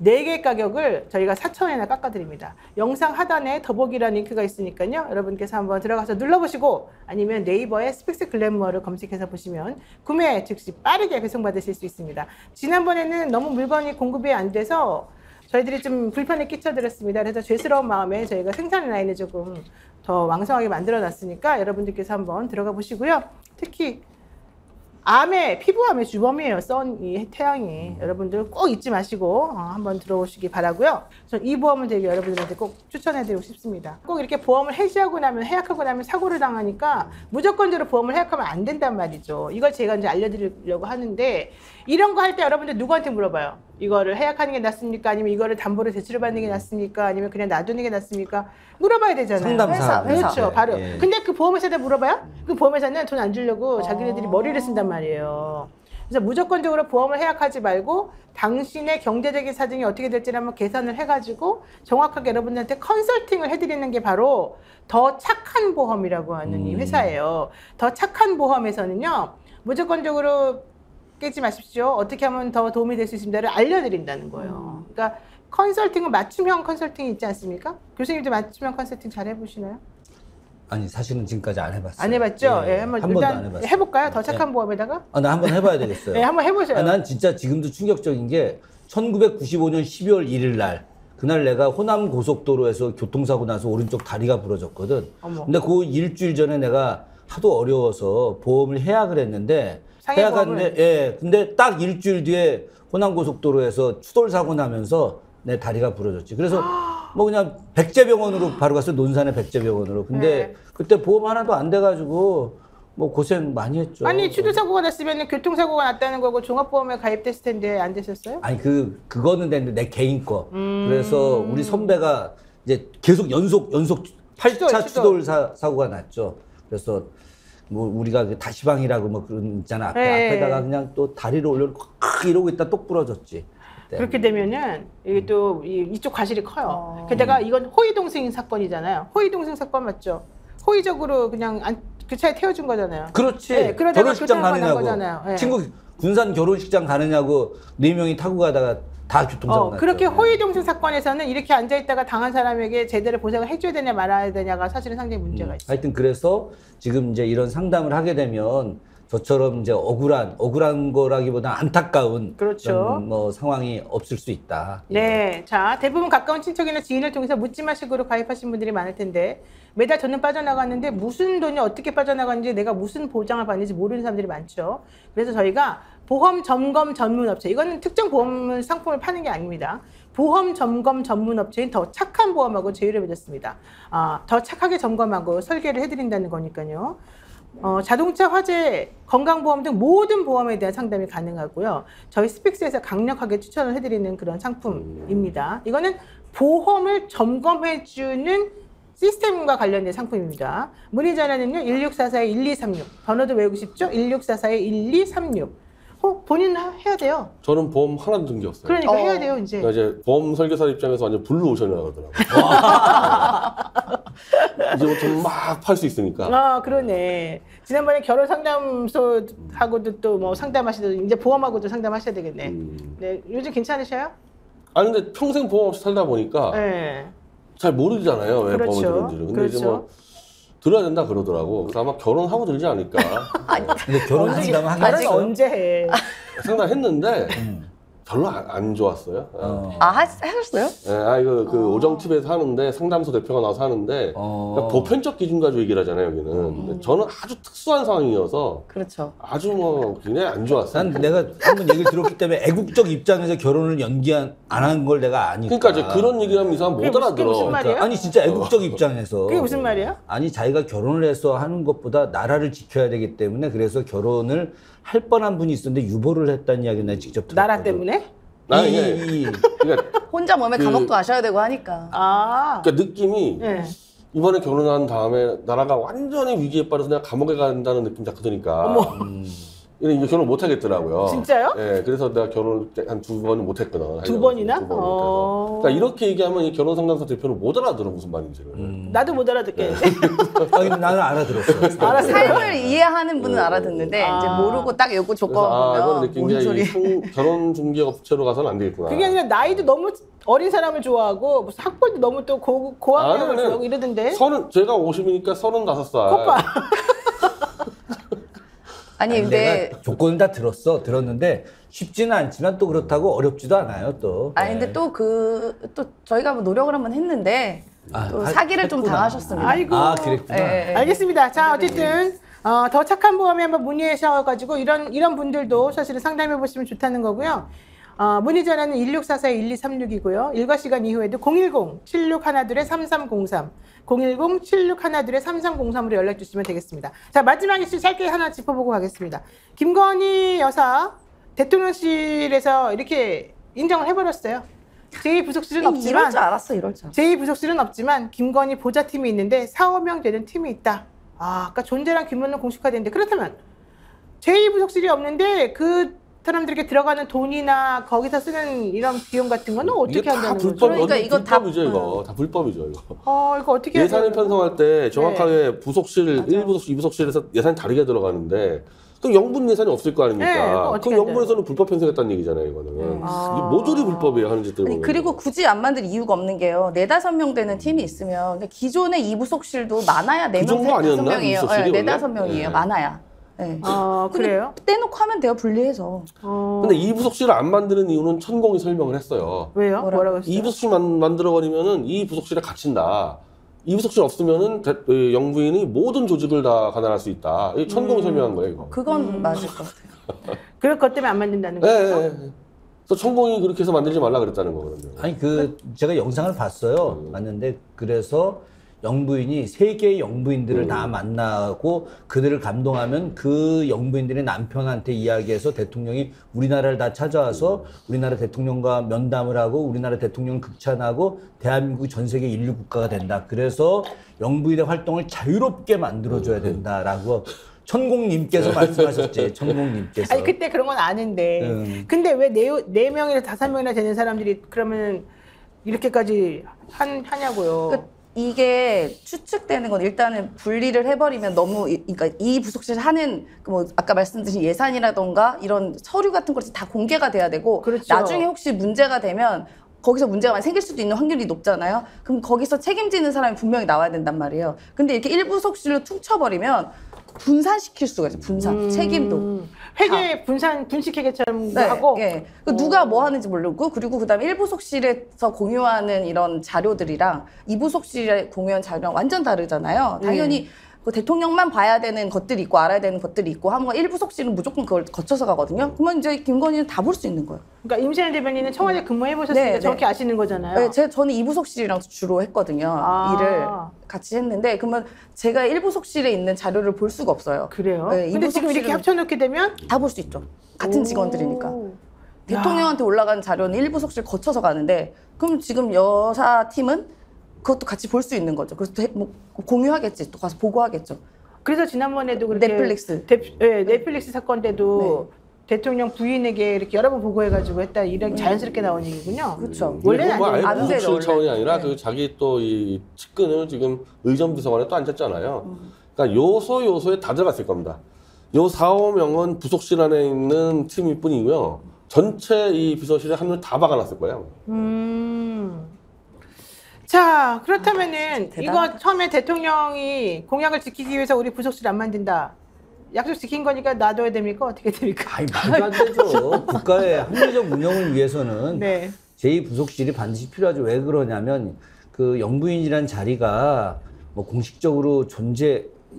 4개 가격을 저희가 4,000원이나 깎아드립니다. 영상 하단에 더보기라는 링크가 있으니까요. 여러분께서 한번 들어가서 눌러보시고 아니면 네이버에 스픽스 글렌무어를 검색해서 보시면 구매 즉시 빠르게 배송받으실 수 있습니다. 지난번에는 너무 물건이 공급이 안 돼서 저희들이 좀 불편에 끼쳐드렸습니다. 그래서 죄스러운 마음에 저희가 생산 라인을 조금 더 왕성하게 만들어 놨으니까 여러분들께서 한번 들어가 보시고요. 특히 피부암의 주범이에요. 이 태양이. 여러분들 꼭 잊지 마시고 한번 들어오시기 바라고요. 전 이 보험은 되게 여러분들한테 꼭 추천해드리고 싶습니다. 꼭 이렇게 보험을 해지하고 나면, 해약하고 나면 사고를 당하니까 무조건적으로 보험을 해약하면 안 된단 말이죠. 이걸 제가 이제 알려드리려고 하는데, 이런 거 할 때 여러분들 누구한테 물어봐요? 이거를 해약하는 게 낫습니까? 아니면 이거를 담보로 대출을 받는 게 낫습니까? 아니면 그냥 놔두는 게 낫습니까? 물어봐야 되잖아요. 상담사. 그렇죠. 네. 바로. 예. 근데 그 보험회사한테 물어봐요? 그 보험회사는 돈 안 주려고 자기네들이 머리를 쓴단 말이에요. 그래서 무조건적으로 보험을 해약하지 말고 당신의 경제적인 사정이 어떻게 될지를 한번 계산을 해가지고 정확하게 여러분들한테 컨설팅을 해드리는 게 바로 더 착한 보험이라고 하는 이 회사예요. 더 착한 보험에서는요, 무조건적으로 깨지 마십시오. 어떻게 하면 더 도움이 될 수 있습니다를 알려드린다는 거예요. 그러니까 컨설팅은 맞춤형 컨설팅이 있지 않습니까? 교수님도 맞춤형 컨설팅 잘 해보시나요? 아니 사실은 지금까지 안 해봤어요. 안 해봤죠? 예, 예, 한번 한 번도 안 일단 해봤어요. 해볼까요? 더 착한 보험에다가? 나 한번 해봐야 되겠어요. 네, 한번 해보셔요. 난 진짜 지금도 충격적인 게 1995년 12월 1일 날 그날 내가 호남 고속도로에서 교통사고 나서 오른쪽 다리가 부러졌거든. 어머. 근데 그 일주일 전에 내가 하도 어려워서 보험을 해약을 했는데 해약했는데 예. 근데 딱 일주일 뒤에 호남 고속도로에서 추돌 사고 나면서 내 다리가 부러졌지. 그래서 뭐 그냥 백제병원으로 바로 갔어요. 논산의 백제병원으로. 근데 네. 그때 보험 하나도 안 돼가지고 뭐 고생 많이 했죠. 아니 추돌사고가 났으면 교통사고가 났다는 거고 종합보험에 가입됐을 텐데 안 되셨어요? 아니 그거는 됐는데 내 개인 거. 그래서 우리 선배가 이제 계속 연속 8차 추돌 사고가 났죠. 그래서 뭐 우리가 그 다시방이라고 뭐 그런 있잖아. 앞에다가 그냥 또 다리를 올려놓고 이러고 있다 똑 부러졌지. 네. 그렇게 되면은 이게 또 이쪽 과실이 커요. 게다가 이건 호의동생 사건이잖아요. 호의동생 사건 맞죠? 호의적으로 그냥 그 차에 태워준 거잖아요. 그렇지. 네, 그러다가 결혼식장 가느냐고. 거잖아요. 네. 친구 군산 결혼식장 가느냐고 4명이 타고 가다가 다 교통사고 났죠. 그렇게 호의동생 사건에서는 이렇게 앉아있다가 당한 사람에게 제대로 보상을 해줘야 되냐 말아야 되냐가 사실은 상당히 문제가 있어요. 하여튼 그래서 지금 이제 이런 상담을 하게 되면 저처럼 이제 억울한 거라기보다 안타까운 그렇죠. 그런 뭐 상황이 없을 수 있다. 네, 자 대부분 가까운 친척이나 지인을 통해서 묻지마식으로 가입하신 분들이 많을 텐데 매달 돈은 빠져나갔는데 무슨 돈이 어떻게 빠져나갔는지 내가 무슨 보장을 받는지 모르는 사람들이 많죠. 그래서 저희가 보험 점검 전문 업체, 이거는 특정 보험 상품을 파는 게 아닙니다. 보험 점검 전문 업체인 더 착한 보험하고 제휴를 맺었습니다. 더 착하게 점검하고 설계를 해드린다는 거니까요. 자동차, 화재, 건강보험 등 모든 보험에 대한 상담이 가능하고요. 저희 스픽스에서 강력하게 추천을 해드리는 그런 상품입니다. 이거는 보험을 점검해주는 시스템과 관련된 상품입니다. 문의 전화는요 1644-1236 번호도 외우고 싶죠? 1644-1236 본인 해야 돼요. 저는 보험 하나도 든 게 없어요. 그러니까 해야 돼요 이제. 그러니까 이제 보험 설계사 입장에서 완전 불로 오셔야 하더라고요. 이제부터 막 팔 수 있으니까. 그러네. 지난번에 결혼 상담소하고도 또 뭐 상담하시던 이제 보험하고도 상담하셔야 되겠네. 네, 요즘 괜찮으셔요? 아니 근데 평생 보험 없이 살다 보니까 네. 잘 모르잖아요. 왜 그렇죠. 보험을 들은지를. 근데 그렇죠. 이제 뭐 들어야 된다 그러더라고. 그래서 아마 결혼하고 들지 않을까. 근데 결혼하시다면 하겠어요. 언제 해? 상담했는데 별로 안 좋았어요. 하셨어요? 네, 그 오정TV에서 하는데 상담소 대표가 나와서 하는데 그러니까 보편적 기준 가지고 얘기를 하잖아요, 여기는. 근데 저는 아주 특수한 상황이어서 그렇죠. 아주 뭐 굉장히 안 좋았어요. 난 내가 한번 얘기를 들었기 때문에 애국적 입장에서 결혼을 안 한 걸 내가 아니까. 그러니까 이제 그런 얘기를 하면 이 사람 못 그게 알아들어. 무슨 말이에요? 그러니까 아니 진짜 애국적 입장에서. 그게 무슨 말이에요? 아니 자기가 결혼을 해서 하는 것보다 나라를 지켜야 되기 때문에 그래서 결혼을 할 뻔한 분이 있었는데 유보를 했다는 이야기를 내가 직접 들었거든. 나라 때문에? 그러니까 혼자 몸에 감옥도 가셔야 되고 하니까. 그러니까 느낌이 네. 이번에 결혼한 다음에 나라가 완전히 위기에 빠져서 내가 감옥에 간다는 느낌 자꾸 드니까 이게 결혼 못 하겠더라고요. 진짜요? 네, 그래서 내가 결혼을 한 2번은 못 했거든. 두 번이나? 두 번 못해서. 그러니까 이렇게 얘기하면 이 결혼 상담소 대표는 못 알아들어 무슨 말인지를. 나도 못 알아듣겠는데. 근데 나는 알아들었어. 알았어요. 삶을 이해하는 분은 알아듣는데 이제 모르고 딱 요구 조건 이거는 보면 느낀 뭔 게 소리. 결혼 중개 업체로 가서는 안 되겠구나. 그게 아니라 나이도 너무 어린 사람을 좋아하고 무슨 학벌도 너무 또 고학력을 아니, 좋아하고 이러던데. 제가 50이니까 35살. 오빠. 아니 근데 내가 조건을 다 들었는데 쉽지는 않지만 또 그렇다고 어렵지도 않아요 또. 아니 근데 또 저희가 뭐 노력을 한번 했는데 또 사기를 좀 했구나. 당하셨습니다. 아이고. 그랬구나. 예. 알겠습니다. 자, 어쨌든 더 착한 보험에 한번 문의하셔가지고 이런 분들도 사실은 상담해 보시면 좋다는 거고요. 문의 전화는 1644-1236이고요. 일과 시간 이후에도 010-7612-3303, 010-7612-3303으로 연락 주시면 되겠습니다. 자, 마지막 이슈 짧게 하나 짚어보고 가겠습니다. 김건희 여사 대통령실에서 이렇게 인정을 해버렸어요. 제2부속실은 이럴 없지만 줄 알았어, 이럴 줄. 제2부속실은 없지만 김건희 보좌팀이 있는데 4~5명 되는 팀이 있다. 아까 존재랑 규모는 공식화되는데 그렇다면 제2부속실이 없는데 그 사람들에게 들어가는 돈이나 거기서 쓰는 이런 비용 같은 거는 어떻게 이게 다 한다는 거죠? 그러니까 이거 다- 불법이죠, 이거. 다 불법이죠, 이거. 이거 어떻게 해야 예산을 되는 편성할 때 정확하게 부속실, 1부속실, 2부속실에서 예산이 다르게 들어가는데 그 영분 예산이 없을 거 네, 그거 아닙니까? 어떻게 그 영분에서는 불법 편성했다는 얘기잖아요, 이거는. 이게 모조리 불법이에요, 하는 짓들 보면. 그리고 굳이 안 만들 이유가 없는 게요. 4~5명 되는 팀이 있으면 근데 기존의 2부속실도 많아야 4명, 정도 아니었나? 5명이에요. 이부속실이 원래? 4~5명이에요. 네. 많아야. 네. 그래요? 떼놓고 하면 돼요, 분리해서. 근데 2부속실을 안 만드는 이유는 천공이 설명을 했어요. 왜요? 뭐라고 했어요? 2부속실 만들어버리면은 이 부속실에 갇힌다. 2부속실 없으면은 영부인이 모든 조직을 다 가난할 수 있다. 이 천공이 설명한 거예요, 이거. 그건 맞을 것 같아요. 그럴 것 때문에 안 만든다는 예, 거죠? 예, 예. 그래서 천공이 그렇게 해서 만들지 말라 그랬다는 거거든요. 아니 제가 영상을 봤어요. 봤는데 그래서 영부인이 3개의 영부인들을 다 만나고 그들을 감동하면 그 영부인들의 남편한테 이야기해서 대통령이 우리나라를 다 찾아와서 우리나라 대통령과 면담을 하고 우리나라 대통령을 극찬하고 대한민국이 전 세계 인류 국가가 된다. 그래서 영부인의 활동을 자유롭게 만들어줘야 된다라고 천공님께서 말씀하셨지. 천공님께서. 아니 그때 그런 건 아는데 근데 왜 4명이나 5명이나 되는 사람들이 그러면 이렇게까지 하냐고요. 그러니까 이게 추측되는 건 일단은 분리를 해버리면 너무 그러니까 이 부속실 하는 뭐 아까 말씀드린 예산이라던가 이런 서류 같은 것이 다 공개가 돼야 되고 그렇죠. 나중에 혹시 문제가 되면 거기서 문제가 많이 생길 수도 있는 확률이 높잖아요. 그럼 거기서 책임지는 사람이 분명히 나와야 된단 말이에요. 근데 이렇게 1부속실로 퉁쳐버리면 분산시킬 수가 있어요. 분산 책임도. 회계 분식회계처럼 네, 하고 예. 누가 뭐 하는지 모르고 그리고 그다음에 1부속실에서 공유하는 이런 자료들이랑 2부속실에 공유한 자료랑 완전 다르잖아요. 당연히 그 대통령만 봐야 되는 것들이 있고 알아야 되는 것들이 있고 하면 1부속실은 무조건 그걸 거쳐서 가거든요. 그러면 이제 김건희는 다 볼 수 있는 거예요. 그러니까 임신혜 대변인은 청와대 근무해 보셨으니까 네, 네. 정확히 아시는 거잖아요. 네, 저는 2부속실이랑 주로 했거든요. 일을 같이 했는데 그러면 제가 1부속실에 있는 자료를 볼 수가 없어요. 그래요? 네, 근데 지금 이렇게 2부속실은 합쳐놓게 되면 다 볼 수 있죠. 같은 직원들이니까. 오. 대통령한테 올라간 자료는 1부속실 거쳐서 가는데 그럼 지금 여사팀은 그것도 같이 볼 수 있는 거죠. 그래서 뭐 공유하겠지. 또 가서 보고하겠죠. 그래서 지난번에도 그렇게 넷플릭스. 넷플릭스 사건 때도 대통령 부인에게 이렇게 여러 번 보고해가지고 했다 이런 자연스럽게 나온 얘기군요. 그렇죠. 원래는 뭐 아예 안 되죠, 부속실 원래. 차원이 아니라 네. 그 자기 또 이 측근을 지금 의전비서관에 또 앉혔잖아요. 그러니까 요소에 다 들어갔을 겁니다. 요 4~5명은 부속실 안에 있는 팀일 뿐이고요. 전체 이 비서실에 한 명 다 박아놨을 거예요. 자, 그렇다면은 대단하다. 이거 처음에 대통령이 공약을 지키기 위해서 우리 부속실 안 만든다. 약속 지킨 거니까 놔둬야 됩니까? 어떻게 됩니까? 아니, 말도 안 되죠. 국가의 합리적 운영을 위해서는 네. 제2부속실이 반드시 필요하죠. 왜 그러냐면 그 영부인이라는 자리가 뭐 공식적으로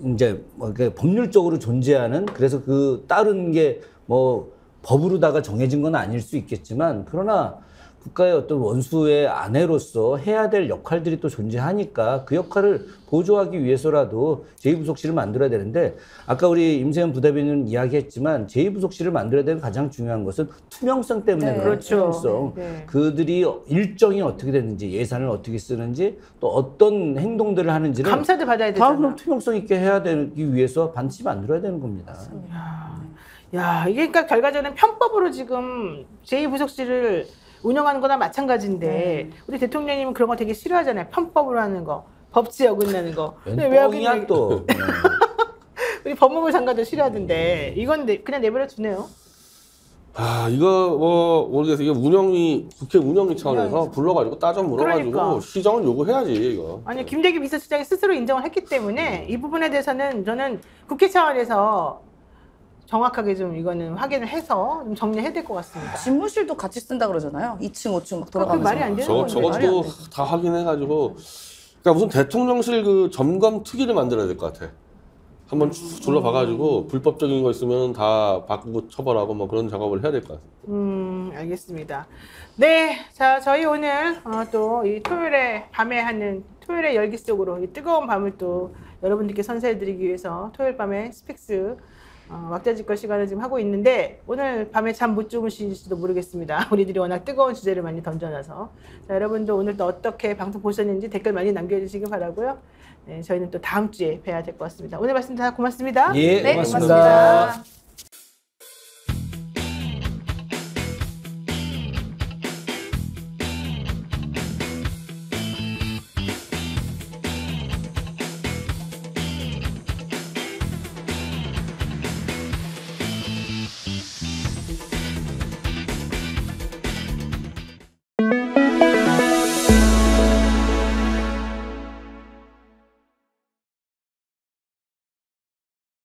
이제 뭐 법률적으로 존재하는, 그래서 그 따른 게 뭐 법으로다가 정해진 건 아닐 수 있겠지만, 그러나 국가의 어떤 원수의 아내로서 해야 될 역할들이 또 존재하니까 그 역할을 보조하기 위해서라도 제2부속실을 만들어야 되는데, 아까 우리 임세현 부대변인은 이야기했지만 제2부속실을 만들어야 되는 가장 중요한 것은 투명성 때문에 그래요. 그렇죠. 투명성. 네. 그들이 일정이 어떻게 되는지, 예산을 어떻게 쓰는지, 또 어떤 행동들을 하는지를 감사도 받아야 다 되잖아. 그럼 투명성 있게 해야 되기 위해서 반드시 만들어야 되는 겁니다. 야, 이게 그러니까 결과적으로는 편법으로 지금 제2부속실을 운영하는 거나 마찬가지인데 우리 대통령님은 그런 거 되게 싫어하잖아요. 편법으로 하는 거, 법치에 어긋나는 거. 근데 왜 뻥이야 또. 우리 법무부 장관도 싫어하던데 이건 그냥 내버려 두네요. 아, 이거 뭐 모르겠어요. 이게 국회 운영위 차원에서 불러가지고 따져 물어가지고 그러니까. 시정을 요구해야지 이거. 아니 김대기 비서실장이 스스로 인정을 했기 때문에 이 부분에 대해서는 저는 국회 차원에서 정확하게 좀 이거는 확인을 해서 좀 정리해야 될 것 같습니다. 집무실도 같이 쓴다 그러잖아요. 2층, 5층 막 돌아가면서. 말이 안 되는 건데. 말이 안 저것도 돼. 다 확인해가지고, 그러니까 무슨 대통령실 그 점검 특위를 만들어야 될 것 같아. 한번 쭉 둘러봐가지고 불법적인 거 있으면 다 바꾸고 처벌하고 뭐 그런 작업을 해야 될 것 같아. 알겠습니다. 네, 자 저희 오늘 또 이 토요일에 밤에 하는 토요일의 열기 속으로 이 뜨거운 밤을 또 여러분들께 선사해드리기 위해서 토요일 밤에 스픽스 왁자지껄 시간을 지금 하고 있는데 오늘 밤에 잠 못 주무실지도 모르겠습니다. 우리들이 워낙 뜨거운 주제를 많이 던져놔서. 자, 여러분도 오늘 또 어떻게 방송 보셨는지 댓글 많이 남겨주시기 바라고요. 네, 저희는 또 다음 주에 뵈야 될 것 같습니다. 오늘 말씀 다 고맙습니다. 예, 네, 고맙습니다. 고맙습니다.